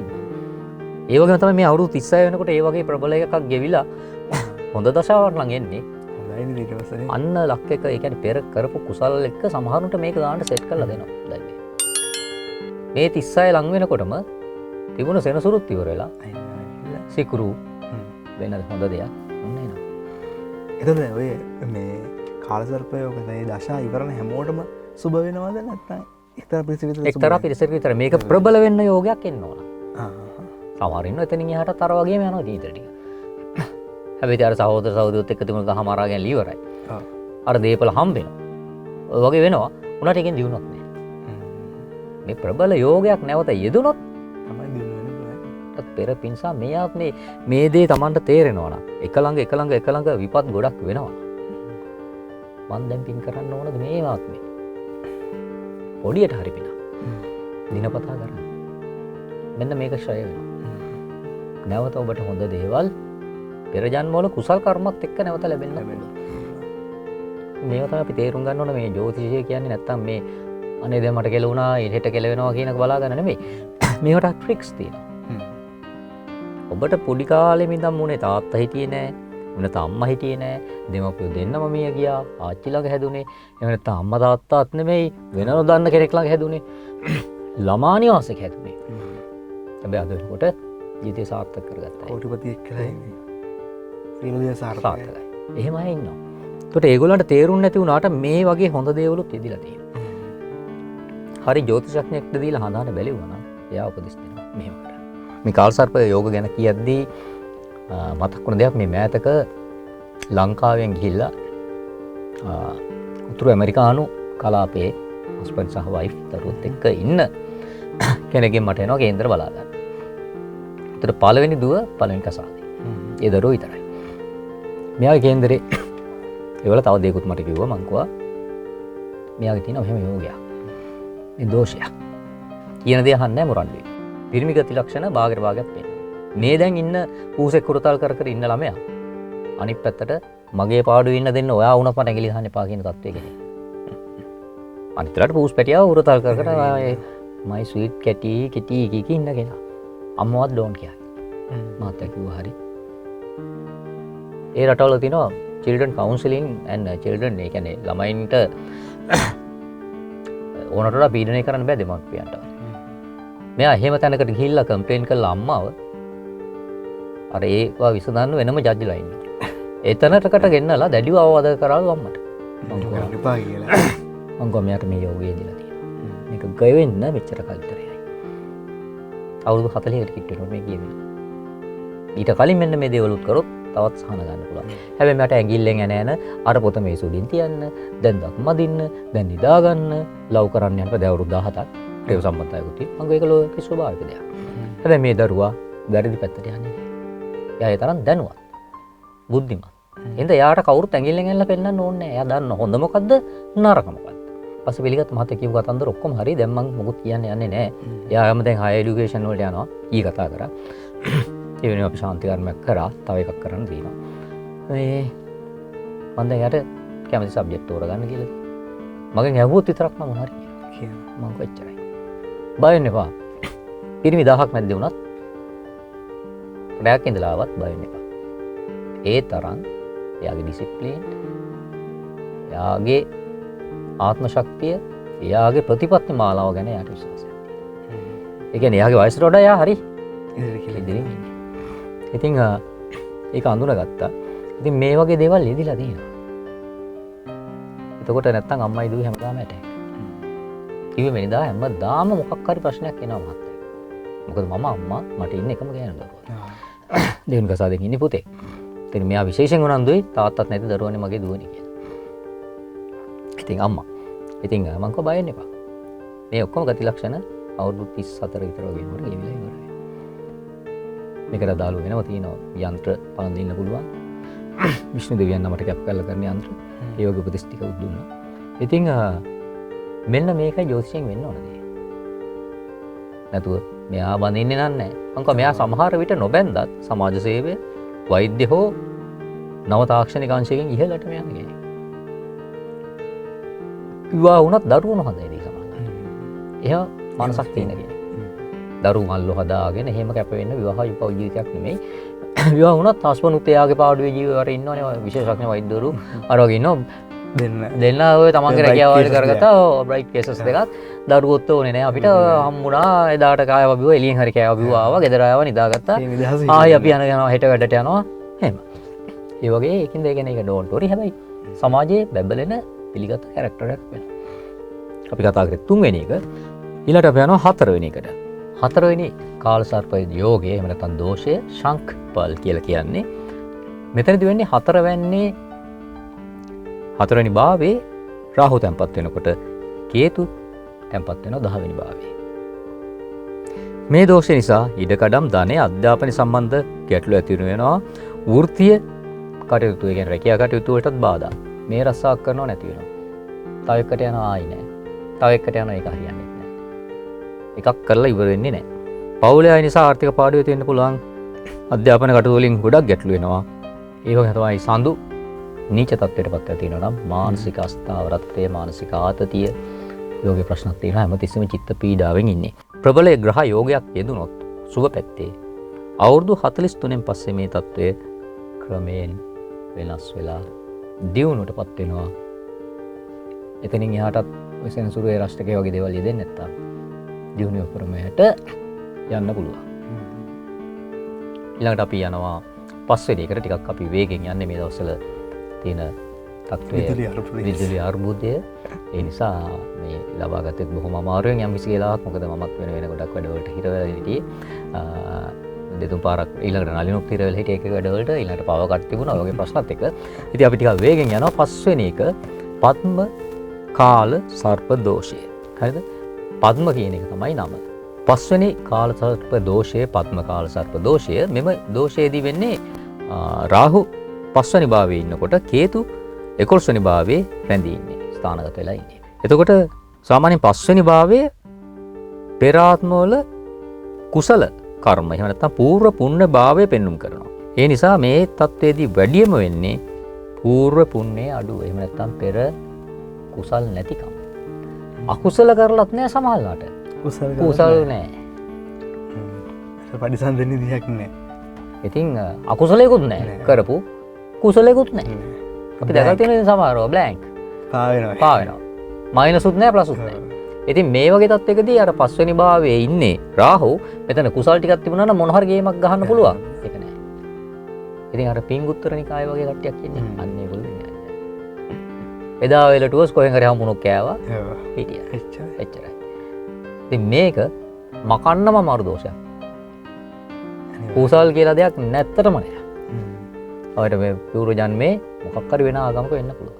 ඒ වගේම තමයි මේ අවුරුදු 36 වෙනකොට ඒ වගේ ප්‍රබල එකක් ගෙවිලා හොඳ දශාවක් ළඟ එන්නේ. හොඳයි ඊට පස්සේ අන්න ලක් එක ඒ කියන්නේ පෙර කරපු කුසල එක්ක සමහරුන්ට මේක ගන්න සෙට් කරලා දෙනවා. දැන් මේ 36 ලඟ වෙනකොටම තිබුණ සෙනසුරුත් ඉවර වෙලා සිකුරු වෙන හොඳ දෙයක් ඔන්න එනවා. එතකොට ඔය මේ කාලසර්පයෝග මේ දශා ඉවරන හැමෝටම සුබ වෙනවද නැත්නම් එක්තරා පිරිසකට විතර මේක ප්‍රබල වෙන්න යෝගයක් එන්න ඕන. සමහර ඉන්නවා එතනින් එහාටත් අර වගේම යනවා ජීවිත ටික. හැබැයි අර සහෝදර සහෝදරියොත් එක්ක තිබුණ ගහ මරා ගැනීම ඉවරයි. අර දීපල හම්බ වෙනවා. ඔය වගේ වෙනවා. උනාට එකෙන් දිනුවක් නෑ. මේ ප්‍රබල යෝගයක් නැවත යෙදුනොත් තමයි දිනු වෙන්නේ. පෙර පින්සා මේ ආත්මේ මේ දේ Tamanට තේරෙනවා නම් එක ළඟ විපත් ගොඩක් වෙනවා. මං දැන් පින් කරන්න ඕනද මේ ආත්මේ? පොඩියට හරි පින. දිනපතා කරන්න. මෙන්න මේක ෂය වෙනවා. නැවත ඔබට හොඳ දේවල් පෙර ජන්මවල කුසල් කර්මත් එක්ක නැවත ලැබෙන්න වෙනවා. මේව තමයි අපි තේරුම් ගන්න ඕන මේ ජ්‍යොතිෂය කියන්නේ නැත්තම් මේ අනේ දැන් මට කෙලුණා හෙට කෙලවෙනවා කියන එක බලා ගන්න නෙමෙයි. මේවට ට්‍රික්ස් තියෙනවා. ඔබට පොඩි කාලෙම ඉඳන් මුනේ තාත්තා හිටියේ නෑ. වෙනත අම්මා හිටියේ නෑ. දෙමව්පියෝ දෙන්නම මිය ගියා. ආච්චි ළඟ හැදුනේ. එහෙම නැත්නම් අම්මා තාත්තාත් නෙමෙයි වෙන නොදන්න කෙනෙක් ළඟ හැදුනේ. ළමා නිවාසයක හැදුනේ. හැබැයි අද වෙනකොට ජීවිතය සාර්ථක කරගත්තා. කෝටිපතියෙක් කියලා ඉන්නේ. සියලු දේ සාර්ථකයි. එහෙම අය ඉන්නවා. ඒකට ඒගොල්ලන්ට තේරුම් නැති වුණාට මේ වගේ හොඳ දේවලුත් ඉදිලා තියෙනවා. හරි ජ්‍යොතිෂඥයෙක්ට දීලා හඳාන බැලුවා නම් එයා උපදෙස් දෙනවා මෙහෙම කරා. මේ කාලසර්ප යෝග ගැන කියද්දී මතක් වුණ දෙයක් මේ මෑතක ලංකාවෙන් ගිහිල්ලා උතුරු ඇමරිකානු කලාපයේ හස්බන්ඩ් සහ වයිෆ් දරුවොත් එක්ක ඉන්න කෙනෙක්ගෙන් මට එනවා කේන්දර බලා ගන්න. ඒතර පළවෙනි දුව පළවෙනි කසාදේ. ඒ දරුවෝ විතරයි. මෙයාගේ කේන්දරේ ඒවල තව දෙයක්ත් මට කිව්වා මං කිව්වා මෙයාගේ තියෙන මෙහෙම යෝගයක්. මේ දෝෂයක්. කියන දේ අහන්නේ නැහැ මොරන්නේ. පිරිමි ගති ලක්ෂණ භාගයට භාගයක් පේනවා. මේ දැන් ඉන්න පූසෙක් කුරතල් කර කර ඉන්න ළමයා අනිත් පැත්තට මගේ පාඩුවේ ඉන්න දෙන්න ඔයා වුණත් මට ඇඟිලි ගහන්න එපා කියන තත්ත්වයක ඉන්නේ. අනිත් පැත්තට පූස් පැටියා උරතල් කර කර මයි ස්වීට් කැටි කී ඉන්න කෙනා. අම්මවත් ඩෝන් කියයි. මාත් කිව්වා හරි. ඒ රටවල තියෙනවා children counseling and children ඒ කියන්නේ ළමයින්ට ඕනට වඩා පීඩනය කරන්න බෑ දෙමව්පියන්ට. මෙයා එහෙම තැනකට ගිහිල්ලා කම්ප්ලේන් කළා අම්මාව. අර ඒවා විසඳන්න වෙනම ජජ්ජිලා ඉන්නවා. එතනටකට ගෙන්නලා දැඩිව අවවාද කරාලු අම්මට. මං කරන්න එපා කියලා. මං ගොම මෙයාට මේ යෝගය දීලා තියෙනවා. මේක ගෙවෙන්න මෙච්චර කල් විතරයි. අවුරුදු 40කට කිට් වෙනවා මේ කියන්නේ. ඊට කලින් මෙන්න මේ දේවලුත් කරොත් තවත් සහන ගන්න පුළුවන්. හැබැයි මට ඇඟිල්ලෙන් එන අර පොත මේ සුඩින් තියන්න, දැන් දක් මදින්න, දැන් නිදා ගන්න, ලව් කරන්න යනකොට දැන් අවුරුදු 17ක් ප්‍රේම සම්බන්ධතාවයකුත් තියෙනවා. මම ඒක ලෝකේ ස්වභාවික දෙයක්. හැබැයි මේ දරුවා වැරදි පැත්තට යන්නේ නැහැ. එයා ඒ තරම් දැනුවත්. බුද්ධිමත්. එහෙනම් එයාට කවුරුත් ඇඟිල්ලෙන් ඇල්ලලා පෙන්නන්න ඕනේ නැහැ. එයා දන්න හොඳ මොකද්ද නරක මොකද්ද. පස්සේ පිළිගත්ත මහත්තයා කියපු කතන්දර ඔක්කොම හරි. දැන් මම මොකුත් කියන්න යන්නේ නැහැ. එයාම දැන් හයි එඩියුකේෂන් වලට යනවා. ඊ කතා කරා. ඒ වෙනුවෙන් අපි ශාන්ති කර්මයක් කරා. තව එකක් කරන්න තියෙනවා. මේ මම දැන් යට කැමති සබ්ජෙක්ට් තෝරගන්න කියලා. මගෙන් ඇහුවොත් විතරක් මම හරි කියනවා. මම කොච්චරයි. බය වෙන්න එපා. පිරිමි 1000ක් මැද්දේ වුණත් රැයක් ඉඳලා ආවත් බය වෙන්න එපා. ඒ තරම් එයාගේ ඩිසිප්ලින්, එයාගේ ආත්ම ශක්තිය, එයාගේ ප්‍රතිපත්ති මාලාව ගැන එයාට විශ්වාසයක් තියෙනවා. ඒ කියන්නේ එයාගේ වයසට වඩා එයා හරි ඉදිරියෙන් ඉන්නේ. ඉතින් ඒක අඳුනගත්තා. ඉතින් මේ වගේ දේවල් ලියදිලා තියෙනවා. එතකොට නැත්තම් අම්මයි දුවේ හැමදාම ඇටයි. කිව්වේ වෙනදා හැමදාම මොකක් හරි ප්‍රශ්නයක් එනවා මහත්තයා. මොකද මම අම්මා මට ඉන්නේ එකම ගෑනු දරුවා. දෙවෙනි කසාදෙන් ඉන්නේ පුතේ. ඉතින් මෙයා විශේෂයෙන් උනන්දුයි තාත්තත් නැති දරුවනේ මගේ දුවනේ කියලා. ඉතින් අම්මා. ඉතින් මම කව බය වෙන්න එපා. මේ ඔක්කොම ගති ලක්ෂණ අවුරුදු 34 විතර වගේ වෙනකොට ගෙවිලා ඉවරයි. මේකට අදාළ වෙනව තියෙනවා යන්ත්‍ර පළඳින්න පුළුවන්. විෂ්ණු දෙවියන් නමට කැප් කරලා කරන යන්ත්‍ර. ඒ වගේ උපදෙස් ටික දුන්නා. ඉතින් මෙන්න මේකයි ජෝතිෂයෙන් වෙන්න ඕන දේ. නැතුව මෙයා බඳින්නේ නැහැ. මං කව මෙයා සමහර විට නොබැන්දත් සමාජ සේවය, වෛද්‍ය හෝ නව තාක්ෂණික අංශයෙන් ඉහළට යන කෙනෙක්. විවාහ වුණත් දරුවෝ හොඳයි දී සමාජයට. එයා මනසක් තියෙන කෙනෙක්. දරුවෝ මල්ලෝ හදාගෙන එහෙම කැප වෙන්න විවාහ යුපව ජීවිතයක් නෙමෙයි. විවාහ වුණත් හස්බන්ඩ්ත් එයාගේ පාඩුවේ ජීවිතේ ඉන්නවනේ විශේෂඥ වෛද්‍යවරු අර වගේ ඉන්නවා දෙන්න ඔය තමන්ගේ රැකියාව වල කරගත්තා බ්‍රයිට් කේසස් දෙකක් දරුවොත් ඕනේ නෑ අපිට හම්බුණා එදාට කායව බිව්වා එළියෙන් හරි කායව බිව්වා ආවා ගෙදර ආවා නිදාගත්තා ආයි අපි යනවා හෙට වැඩට යනවා එහෙම ඒ වගේ ඒකින්ද ඒ කියන්නේ ඒක ඩෝන්ට් වරි හැබැයි සමාජයේ බැබලෙන පිළිගත් කැරක්ටර් එකක් වෙනවා අපි කතා කරේ තුන්වෙනි එක ඊළඟට අපි යනවා හතරවෙනි එකට හතරවෙනි කාලසර්ප යෝගය එහෙම නැත්නම් දෝෂය ශංඛපල් කියලා කියන්නේ මෙතනදී වෙන්නේ හතරවෙනි භාවයේ රාහු තැන්පත් වෙනකොට කේතු තැන්පත් වෙනවා 10 වෙනි භාවයේ මේ දෝෂය නිසා ඉඩකඩම් ධනෙ අධ්‍යාපන සම්බන්ධ ගැටලු ඇති වෙනවා වෘත්තීය කටයුතු ඒ කියන්නේ රැකියා කටයුතු වලටත් බාධා මේ රස්සාවක් කරනව නැති වෙනවා තව එකට යනවා ආයි නෑ තව එකට යනවා ඒක හරියන්නේ එකක් කරලා ඉවර වෙන්නේ නැහැ. පවුලේ අය නිසා ආර්ථික පාඩු ඇති වෙන්න පුළුවන්. අධ්‍යාපන කටයුතු වලින් ගොඩක් ගැටලු වෙනවා. ඒ වගේ තමයි සඳු නීච තත්ත්වයටපත් වෙලා තියෙනවා නම් මානසික අස්ථාවරත්වය, මානසික ආතතිය යෝගී ප්‍රශ්නක් තියෙනවා. හැමතිස්සෙම චිත්ත පීඩාවෙන් ඉන්නේ. ප්‍රබල ග්‍රහ යෝගයක් යෙදුනොත් සුබ පැත්තේ අවුරුදු 43න් පස්සේ මේ තත්ත්වය ක්‍රමයෙන් වෙනස් වෙලා දියුණුවටපත් වෙනවා. එතනින් එහාටත් ඔය සෙනසුරු ඒ රාෂ්ටකයේ වගේ දේවල් යෙදෙන්නේ නැත්තම් දියුණුව ක්‍රමයට යන්න පුළුවන්. ඊළඟට අපි යනවා පස්වෙනි එකට ටිකක් අපි වේගෙන් යන්නේ මේ දවස්වල තියෙන තත්ත්වය විදුලි අර්බුදය. ඒ නිසා මේ ලබා ගත්තේ බොහොම අමාරුවෙන් යම් කිසි වෙලාවක් මොකද මමත් වෙන ගොඩක් වැඩවලට හිර වෙලා හිටියේ. දෙතුන් පාරක් ඊළඟට නලිනුත් හිර වෙලා හිටියේ ඒක වැඩවලට ඊළඟට පව කට් තිබුණා. ඔය වගේ ප්‍රශ්නත් එක්ක. ඉතින් අපි ටිකක් වේගෙන් යනවා පස්වෙනි එක පද්ම කාල සර්ප දෝෂය. හරිද? පද්ම කියන එක තමයි නම. පස්වෙනි කාල සර්ප දෝෂය පද්ම කාල සර්ප දෝෂය මෙම දෝෂයේදී වෙන්නේ රාහු පස්වෙනි භාවයේ ඉන්නකොට කේතු 11 වෙනි භාවයේ රැඳී ඉන්නේ ස්ථානගත වෙලා ඉන්නේ. එතකොට සාමාන්‍යයෙන් පස්වෙනි භාවයේ පෙර ආත්මවල කුසල කර්ම එහෙම නැත්නම් පූර්ව පුණ්‍ය භාවය පෙන්눔 කරනවා. ඒ නිසා මේ தത്വෙදී වැඩිම වෙන්නේ පූර්ව පුණ්‍යේ අඩුව. එහෙම නැත්නම් පෙර කුසල් නැතිකම. අකුසල කරලත් නෑ සමහරලාට. කුසල් නෑ. පරිසම් දෙන්නේ දිහක් නෑ. ඉතින් අකුසලයකුත් නෑ කරපු කුසලයකුත් නෑ. අපි දැකලා තියෙන සමහරව බ්ලැන්ක්. පා වෙනවා. මයිනසුත් නෑ ප්ලසුත් නෑ. ඉතින් මේ වගේ තත්යකදී අර පස්වෙනි භාවයේ ඉන්නේ රාහු මෙතන කුසල් ටිකක් තිබුණා නම් මොන හරි ගේමක් ගහන්න පුළුවන්. ඒක නෑ. ඉතින් අර පිංගුත්තර නිකාය වගේ කට්ටියක් ඉන්නේ. අන්න ඒගොල්ලෝ ඉන්නේ. එදා වෙලටුවස් කොහෙන් හරි හම්බුනොක් කෑවා. හිටියා. එච්චරයි. ඉතින් මේක මකන්නම අමාරු දෝෂයක්. කුසල් කියලා දෙයක් නැත්තටම නෑ. අපිට මේ පූර්ව ජන්මේ මොකක් හරි වෙන ආගමක වෙන්න පුළුවන්.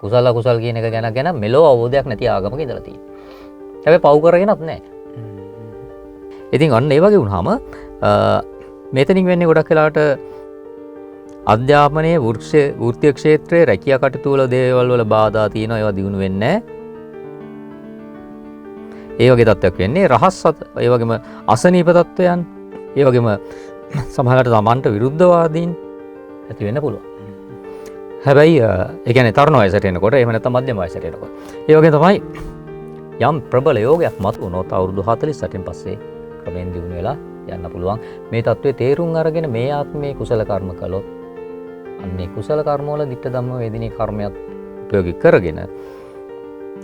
කුසල අකුසල් කියන එක ගැන මෙලෝ අවබෝධයක් නැති ආගමක ඉඳලා තියෙනවා. හැබැයි පව් කරගෙනත් නෑ. ඉතින් අන්න ඒ වගේ වුණාම මෙතනින් වෙන්නේ ගොඩක් වෙලාවට අධ්‍යාපනයේ වෘත්තීය ක්ෂේත්‍රයේ රැකියා කටයුතු වල දේවල් වල බාධා තියෙනවා. ඒවා දිනු වෙන්නේ නැහැ. ඒ වගේ තත්ත්වයක් වෙන්නේ. රහස් ඒ වගේම අසනීප තත්ත්වයන්, ඒ වගේම සමහරවිට තමන්ට විරුද්ධවාදීන් ඇති වෙන්න පුළුවන්. හැබැයි ඒ කියන්නේ තරුණ වයසට එනකොට එහෙම නැත්නම් මධ්‍යම වයසට එනකොට ඒ වගේ තමයි යම් ප්‍රබල යෝගයක් මතු වුණොත් අවුරුදු 48න් පස්සේ ක්‍රමෙන් දිනු වෙලා යන්න පුළුවන්. මේ தત્ත්වයේ තේරුම් අරගෙන මේ ආත්මයේ කුසල කර්ම කළොත් අන්නේ කුසල කර්ම වල ditta ධම්ම වේදිනී කර්මයක් ප්‍රයෝගික කරගෙන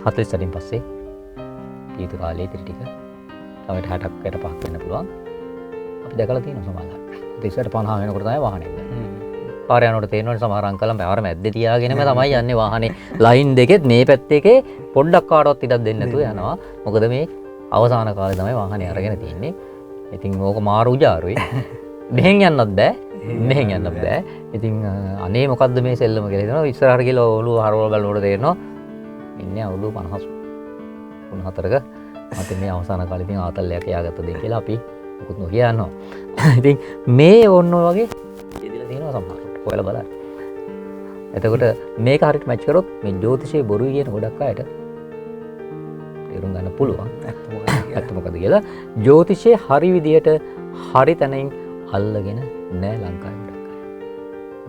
48න් පස්සේ ජීවිත කාලයේ ඉතිරි ටික තව 60ක් 65ක් වෙන්න පුළුවන්. අපි දැකලා තියෙනවා සමහරවිට. ඉතින් 50 වෙනකොට තමයි වාහනේ ගන්නේ. පාරේ යනකොට තේරෙනවනේ සමහර අංකලන් බෑවර මැද්දේ තියාගෙනම තමයි යන්නේ වාහනේ. ලයින් දෙකෙත් මේ පැත්තේ එකේ පොඩ්ඩක් කාටවත් ඉඩක් දෙන්නේ නැතුව යනවා. මොකද මේ අවසාන කාලේ තමයි වාහනේ අරගෙන තියෙන්නේ. ඉතින් ඕක මාරු උජාරුයි. මෙහෙන් යන්නත් බෑ. මෙහෙන් යන්නත් බෑ. ඉතින් අනේ මොකද්ද මේ සෙල්ලම කියලා හිතනවා. ඉස්සරහට ගිහලා ඔළුව හරවල බලනකොට තේරෙනවා ඉන්නේ අවුරුදු 54ක මට මේ අවසාන කාලේ තියෙන ආතල්ලයක් යාගත්ත දෙයක් කියලා අපි මොකුත් නොකිය යනවා. ඉතින් මේ ඕන වගේ ඉදිරිය තියෙනවා සමහර ඔයාලා බලන්න. එතකොට මේක හරියට මැච් කරොත් මේ ජ්‍යොතිෂයේ බොරුයි කියන ගොඩක් අයට තේරුම් ගන්න පුළුවන්. ඇත්ත මොකද කියලා. ජ්‍යොතිෂයේ හරි විදියට හරි තැනින් අල්ලගෙන නෑ ලංකාවේ ගොඩක් අය.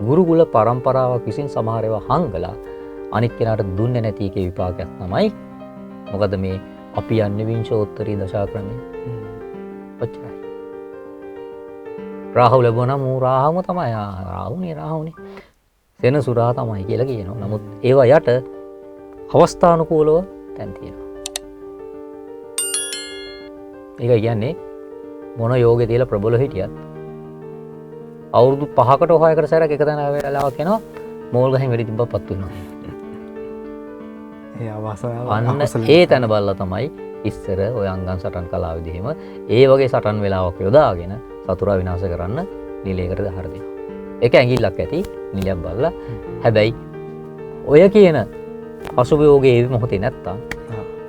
ගුරුකුල පරම්පරාවක් විසින් සමහර ඒවා හංගලා අනිත් කෙනාට දුන්නේ නැති එකේ විපාකයක් තමයි. මොකද මේ අපි යන්නේ විංශෝත්තරීය දශාක්‍රමයේ. ඔච්චරයි. රාහු ලැබුණා මූ රාහුම තමයි. රාහුනේ. සෙනසුරා තමයි කියලා කියනවා. නමුත් ඒවා යට අවස්ථානුකූලව තැන් තියෙනවා. ඒක කියන්නේ මොන යෝගේ තියලා ප්‍රබල හිටියත් අවුරුදු 5කට 6කට සැරයක් එක තැන වෙලාවක් එනවා මෝල් ගහෙන් වෙඩි තිබ්බපත් වෙනවා. ඒ අවසාන අන්න ඒ තැන බලලා තමයි ඉස්සර ඔය අංගන් සටන් කලාවේදී එහෙම ඒ වගේ සටන් වෙලාවක් යොදාගෙන සතුරා විනාශ කරන්න නිලයකට දහර දෙනවා. ඒක ඇඟිල්ලක් ඇති නිලයක් බලලා. හැබැයි ඔය කියන අසුභ යෝගයේ ඒ මොහොතේ නැත්තම්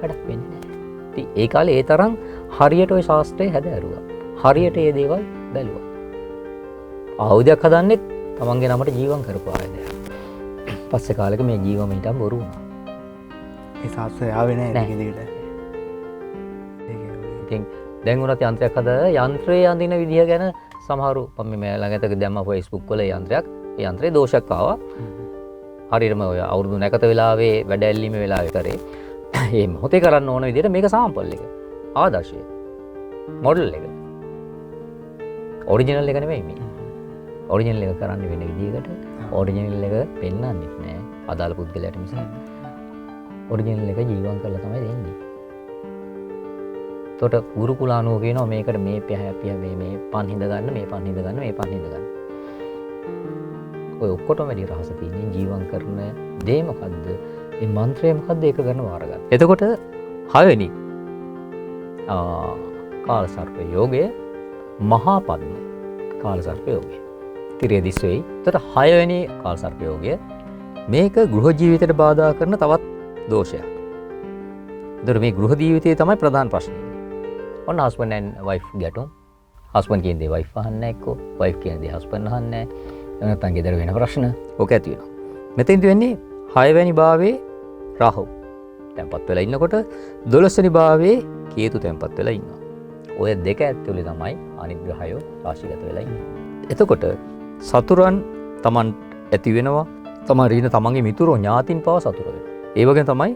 වැඩක් වෙන්නේ නැහැ. ඉතින් ඒ කාලේ ඒ තරම් හරියට ওই ශාස්ත්‍රය හැදෑරුවා. හරියට මේ දේවල් බැලුවා. ආයුධයක් හදන්නෙත් තමන්ගේ නමට ජීවම් කරපු ආයුධයක්. පස්සේ කාලෙක මේ ජීවම හිටම් බොරු වුණා. ඒ ශාස්ත්‍රය ආවේ නැහැ දිගට. ඉතින් දැන් උනත් යන්ත්‍රයක් හදලා යන්ත්‍රයේ අඳින විදිහ ගැන සමහරු මම මේ ළඟට දැම්මා Facebook වල යන්ත්‍රයක්. ඒ යන්ත්‍රයේ දෝෂයක් ආවා. හරියටම ඔය අවුරුදු නැකත වෙලාවේ වැඩ ඇල්ලීමේ වෙලාවේ කරේ. ඒ මොහොතේ කරන්න ඕන විදිහට මේක සාම්පල් එක. ආදර්ශය. මොඩල් එක. ඔරිජිනල් එක නෙමෙයි මේ. ඔරිජිනල් එක කරන්න වෙන විදිහකට ඔරිජිනල් එක පෙන්වන්නේ නැහැ. අදාළ පුද්ගලයාට මිස. ඔරිජිනල් එක ජීවම් කරලා තමයි දෙන්නේ. තොට ගුරුකුලානුව කියනවා මේකට මේ පැහැ මේ පන් හිඳ ගන්න මේ පන් හිඳ ගන්න මේ පන් හිඳ ගන්න. ඔය ඔක්කොටම වැඩි රහස තියෙන්නේ ජීවම් කරන දේ මොකද්ද? මේ මන්ත්‍රය මොකද්ද? ඒක ගන්න වාර ගන්න. එතකොට 6 වෙනි කාලසර්ප යෝගය මහා පද්ම කාලසර්ප යෝගය. තිරිය දිස් වෙයි. එතකොට 6 වෙනි කාලසර්ප යෝගය මේක ගෘහ ජීවිතයට බාධා කරන තවත් දෝෂයක්. එතකොට මේ ගෘහ ජීවිතයේ තමයි ප්‍රධාන ප්‍රශ්නේ. ඔන්න husband and wife ගැටුම්. husband කියන දේ wife අහන්නේ නැහැ එක්කෝ. wife කියන දේ husband අහන්නේ නැහැ. නැත්නම් ගෙදර වෙන ප්‍රශ්න ඕක ඇති වෙනවා. මෙතෙන්දි වෙන්නේ 6 වෙනි භාවයේ රාහු තැන්පත් වෙලා ඉන්නකොට 12 වෙනි භාවයේ කේතු තැන්පත් වෙලා ඉන්නවා. ඔය දෙක ඇතුලේ තමයි අනිත් ග්‍රහයෝ රාශිගත වෙලා ඉන්නේ. එතකොට සතුරන් Taman ඇති වෙනවා. තමන් තමන්ගේ මිතුරෝ ඥාතින් පව සතුර වෙනවා. ඒ වගේ තමයි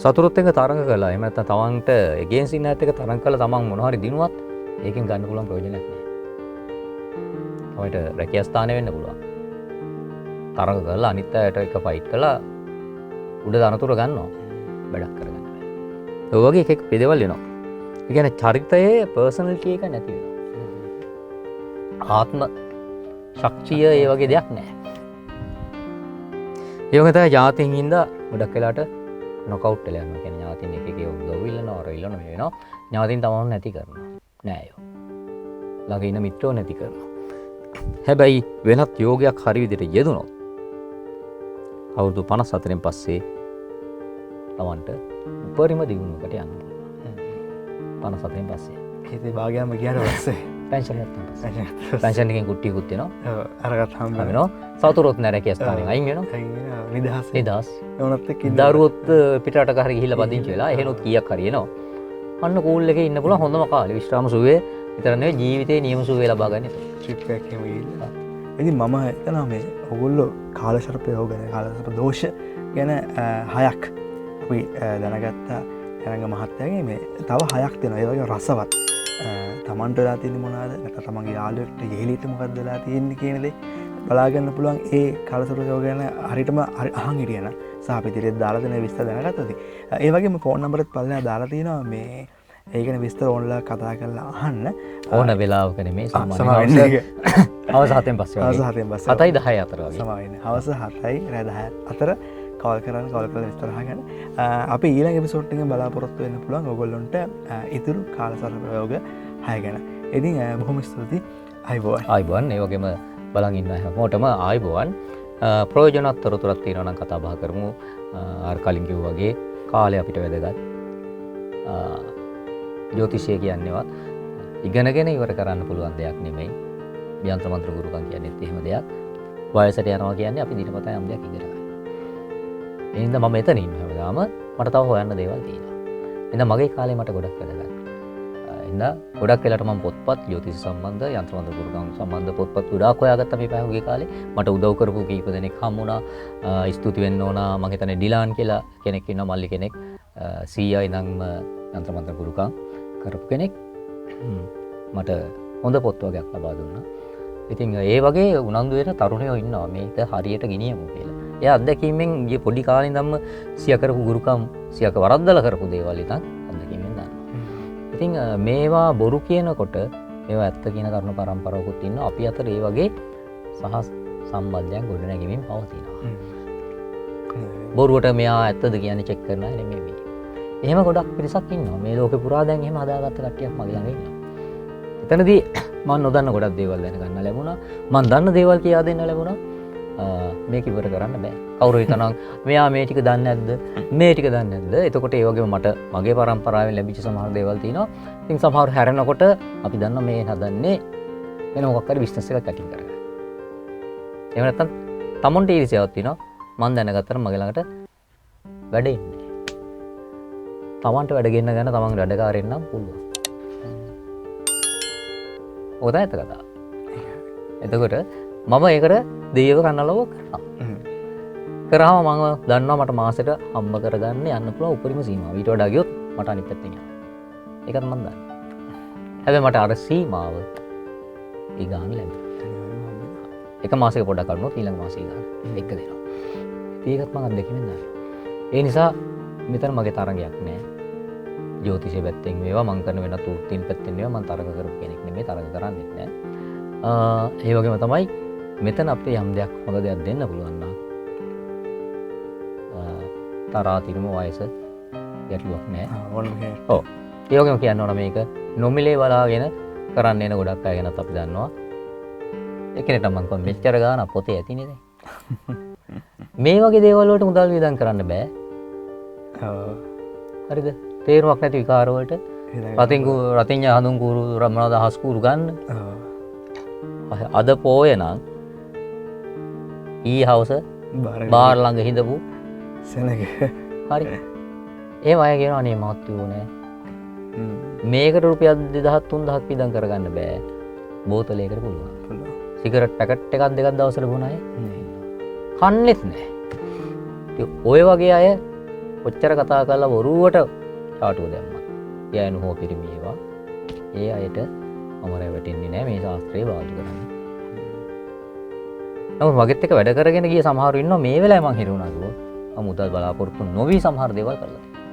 සතුරුත් එක්ක තරඟ කළා. එහෙම නැත්නම් තමන්ට එගේන්ස් ඉන්න ඇත්ත එක තරඟ කළා තමන් මොනවා හරි දිනුවත් ඒකෙන් ගන්න පුළුවන් ප්‍රයෝජනයක් නැහැ. තමයිට රැකියා ස්ථානෙ වෙන්න පුළුවන්. තරඟ කරලා අනිත් අයට එක ෆයිට් කළා උඩ දනතුර ගන්නවා. වැඩක් කරගන්න බැහැ. ඒ වගේ එක පෙදවල් වෙනවා. ඒ කියන්නේ චරිතයේ පර්සනැලිටි එක නැති වෙනවා. ආත්ම ශක්තිය ඒ වගේ දෙයක් නැහැ. ඒ වගේ තමයි ඥාතියින් හින්දා ගොඩක් වෙලාට නොකවුට් වෙලා යනවා. කියන්නේ ඥාතියින් එක එක උදව් ඉල්ලනවා, අර ඉල්ලනවා මේ වෙනවා. ඥාතියින් තමවම නැති කරනවා. නෑ යෝ. ළඟ ඉන්න මිත්‍රෝ නැති කරනවා. හැබැයි වෙනත් යෝගයක් හරි විදිහට යෙදුනොත් අවුරුදු 54න් පස්සේ තමන්ට උපරිම දියුණුවකට යන්න පුළුවන්. 54න් පස්සේ. ඒකේ භාගයම ගියාට පස්සේ පෙන්ෂන් එකක් තමයි. පෙන්ෂන් එකෙන් කුට්ටියකුත් එනවා. ඔව් අරකට හම්බ වෙනවා. සතුරොත් නෑ රැකියා ස්ථානෙන් අයින් වෙනවා. නිදහස්. නිදහස්. ඒනොත් එක්ක දරුවොත් පිටරටක හරි ගිහිල්ලා පදිංචි වෙලා එහෙනොත් කීයක් හරි එනවා. අන්න කූල් එකේ ඉන්න පුළුවන් හොඳම කාලේ. විශ්‍රාම සුවේ විතර නෙවෙයි ජීවිතේ නියම සුවේ ලබා ගන්න. ට්‍රිප් එකක් එහෙම ගිහිල්ලා. ඉතින් මම හිතනවා මේ ඔයගොල්ලෝ කාලසර්පය ගැන කාලසර්ප දෝෂ ගැන 6ක් අපි දැනගත්තා තරංග මහත්තයාගේ මේ තව 6ක් තියෙනවා. ඒ වගේ රසවත් තමන්ට වෙලා තියෙන්නේ මොනවද? නැත්නම් තමන්ගේ යාළුවෙක්ට යෙහෙලිට මොකක්ද වෙලා තියෙන්නේ කියන දේ බලාගන්න පුළුවන්. ඒ කාලසර්පය ගැන හරියටම අහන් හිටියන සහ අපි ඉතින් දාලා දෙන විස්තර දැනගත්තද? ඒ වගේම ෆෝන් නම්බරත් පල්ලෙහා දාලා තියෙනවා මේ ඒකන විස්තර ඕන්ලා කතා කරලා අහන්න ඕන වෙලාවක නෙමේ සාමාන්‍යයෙන් හවස 7න් පස්සේ වගේ. හවස 7න් පස්සේ 7යි 10යි අතර වගේ. සමාවෙන්න. හවස 7යි රෑ 10 අතර කෝල් කරලා විස්තර අහගන්න. අපි ඊළඟ එපිසෝඩ් එකෙන් බලාපොරොත්තු වෙන්න පුළුවන් ඔයගොල්ලොන්ට ඉතුරු කාලසර්ප ප්‍රයෝග 6 ගැන. ඉතින් බොහොම ස්තුතියි. ආයිබෝවන්. ආයිබෝවන්. ඒ වගේම බලන් ඉන්න හැමෝටම ආයිබෝවන්. ප්‍රයෝජනවත් තොරතුරක් තියෙනවා නම් කතා බහ කරමු. අර කලින් කිව්වා වගේ කාලය අපිට වැදගත්. ජ්‍යොතිෂය කියන්නේවත් ඉගෙනගෙන ඉවර කරන්න පුළුවන් දෙයක් නෙමෙයි. යන්ත්‍ර මන්ත්‍ර ගුරුකම් කියන්නේත් එහෙම දෙයක්. වයසට යනවා කියන්නේ අපි දිනපතා යම් දෙයක් ඉගෙන ගන්න. ඒ හින්දා මම එතන ඉන්නවා හැමදාම. මට තව හොයන්න දේවල් තියෙනවා. එහෙනම් මගේ කාලේ මට ගොඩක් වැදගත්. එහෙනම් ගොඩක් වෙලාට මම පොත්පත් ජ්‍යොතිෂ සම්බන්ධ යන්ත්‍ර මන්ත්‍ර ගුරුකම් සම්බන්ධ පොත්පත් ගොඩාක් හොයාගත්තා මේ පහුගිය කාලේ. මට උදව් කරපු කීප දෙනෙක් හම්බුණා. ස්තුති වෙන්න ඕන. මම හිතන්නේ ඩිලාන් කියලා කෙනෙක් ඉන්නවා මල්ලි කෙනෙක්. සීයා ඉඳන්ම යන්ත්‍ර මන්ත්‍ර ගුරුකම් කරපු කෙනෙක් මට හොඳ පොත් වගේක් ලබා දුන්නා. ඉතින් ඒ වගේ උනන්දු වෙන තරුණයෝ ඉන්නවා මේක හරියට ගෙනියමු කියලා. එයා අත්දැකීමෙන් ගිය පොඩි කාලේ ඉඳන්ම සියා කරපු ගුරුකම් සියාක වරද්දලා කරපු දේවල් ඉතින් අත්දැකීමෙන් දන්නවා. ඉතින් මේවා බොරු කියනකොට මේවා ඇත්ත කියන කරුණ පරම්පරාවකුත් ඉන්නවා. අපි අතර ඒ වගේ සහ සම්බන්ධයක් ගොඩනැගෙමින් පවතිනවා. බොරුවට මෙයා ඇත්තද කියන්නේ චෙක් කරන අය නෙමෙයි මේ. එහෙම ගොඩක් පිරිසක් ඉන්නවා. මේ ලෝකේ පුරා දැන් එහෙම හදාගත්ත කට්ටියක් මගේ ළඟ ඉන්නවා. එතනදී මම නොදන්න ගොඩක් දේවල් දැනගන්න ලැබුණා. මම දන්න දේවල් කියා දෙන්න ලැබුණා. මේක ඉවර කරන්න බෑ. කවුරු හිතනවා මෙයා මේ ටික දන්නේ නැද්ද? මේ ටික දන්නේ නැද්ද? එතකොට ඒ වගේම මට මගේ පරම්පරාවෙන් ලැබිච්ච සමහර දේවල් තියෙනවා. ඉතින් සමහර හැරෙනකොට අපි දන්නවා මේ හදන්නේ වෙන මොකක් හරි බිස්නස් එකක් ඇටින් කරගන්න. එහෙම නැත්නම් තමන්ට ඊර්ෂ්‍යාවක් තියෙනවා. මම දැනගත්තට මගේ ළඟට වැඩේ ඉන්නේ. තමන්ට වැඩ ගෙන්න ගන්න තමන්ගේ වැඩකාරයෙක් නම් පුළුවන්. ඔය තමයි කතාව. එතකොට මම ඒකට දේව කන්නලව කරනවා. කරාම මම දන්නවා මට මාසෙට හම්බ කරගන්න යන්න පුළුවන් උපරිම සීමාව. ඊට වඩා ගියොත් මට අනිත් පැත්තෙන් යනවා. ඒකත් මම දන්නවා. හැබැයි මට අර සීමාව ඒ ගන්න ලැබෙනවා. එක මාසයක පොඩ්ඩක් කරනොත් ඊළඟ මාසෙ ගන්න එක දෙනවා. ඒකත් මම අත්දැකීමෙන් දන්නවා. ඒ නිසා මෙතන මගේ තරගයක් නෑ. ජ්‍යොතිෂය පැත්තෙන් මේවා මම කරන වෙන තුර්තින් පැත්තෙන් මේවා මම තරග කරපු කෙනෙක් නෙමෙයි තරග කරන්නේත් නෑ. ඒ වගේම තමයි මෙතන අපිට යම් දෙයක් හොඳ දෙයක් දෙන්න පුළුවන් නම් තරාතිරම වයස ගැටලුවක් නෑ. ඔව්. ඒ වගේම කියන්න ඕන මේක නොමිලේ බලාගෙන කරන්න එන ගොඩක් අය ගැනත් අපි දන්නවා. ඒකෙනට මම කොහොම මෙච්චර ගාන පොතේ ඇතිනේ දැන්. මේ වගේ දේවල් වලට මුදල් වියදම් කරන්න බෑ. හරිද? තේරුමක් නැති විකාර වලට රතින් හඳුන් කූරු මොනවද අහස් කූරු ගන්න. අද පෝය නම් ඊ හවස බාර් ළඟ හිඳපු සෙනග හරි. එහෙම අය කියනවා අනේ මහත්යෝ නෑ. මේකට රුපියල් 2000 3000ක් වියදම් කරගන්න බෑ. බෝතලයකට පුළුවන්. සිගරට් පැකට් එකක් දෙකක් දවසට බොන අය කන්නේත් නෑ. ඔය වගේ අය කොච්චර කතා කරලා බොරුවට චාටුව දැම්මා. ඒ අය නෝ පිරිමියවා. ඒ අයට මම රැවටෙන්නේ නෑ මේ ශාස්ත්‍රය වාදු කරන්න. නමුත් මගෙත් එක වැඩ කරගෙන ගිය සමහරු ඉන්නවා මේ වෙලාවේ මං හිරුණා කිව්වොත් මම මුදල් බලාපොරොත්තු නොවි සමහර දේවල් කරලා තියෙනවා.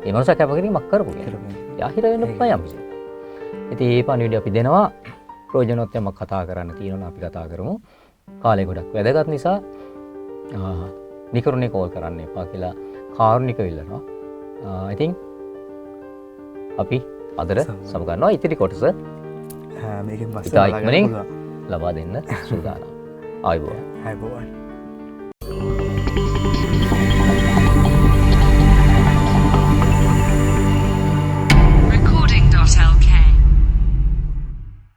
ඒ මනුස්සයා කැපකිරීමක් කරපු කෙනෙක්. යා හිර වෙන්න පුළුවන් යම් කිසි. ඉතින් මේ පණිවිඩය අපි දෙනවා ප්‍රයෝජනවත් යමක් කතා කරන්න තියෙනවා අපි කතා කරමු. කාලය ගොඩක් වැදගත් නිසා නිකරුණේ කෝල් කරන්න එපා කියලා කාරුණික ඉල්ලනවා. ඉතින් අපි අදට සම ගන්නවා ඉතිරි කොටස මේකෙන් පස්සේ ඉතා ඉක්මනින් ලබා දෙන්න සූදානම්. ආයුබෝවන්. ආයුබෝවන්.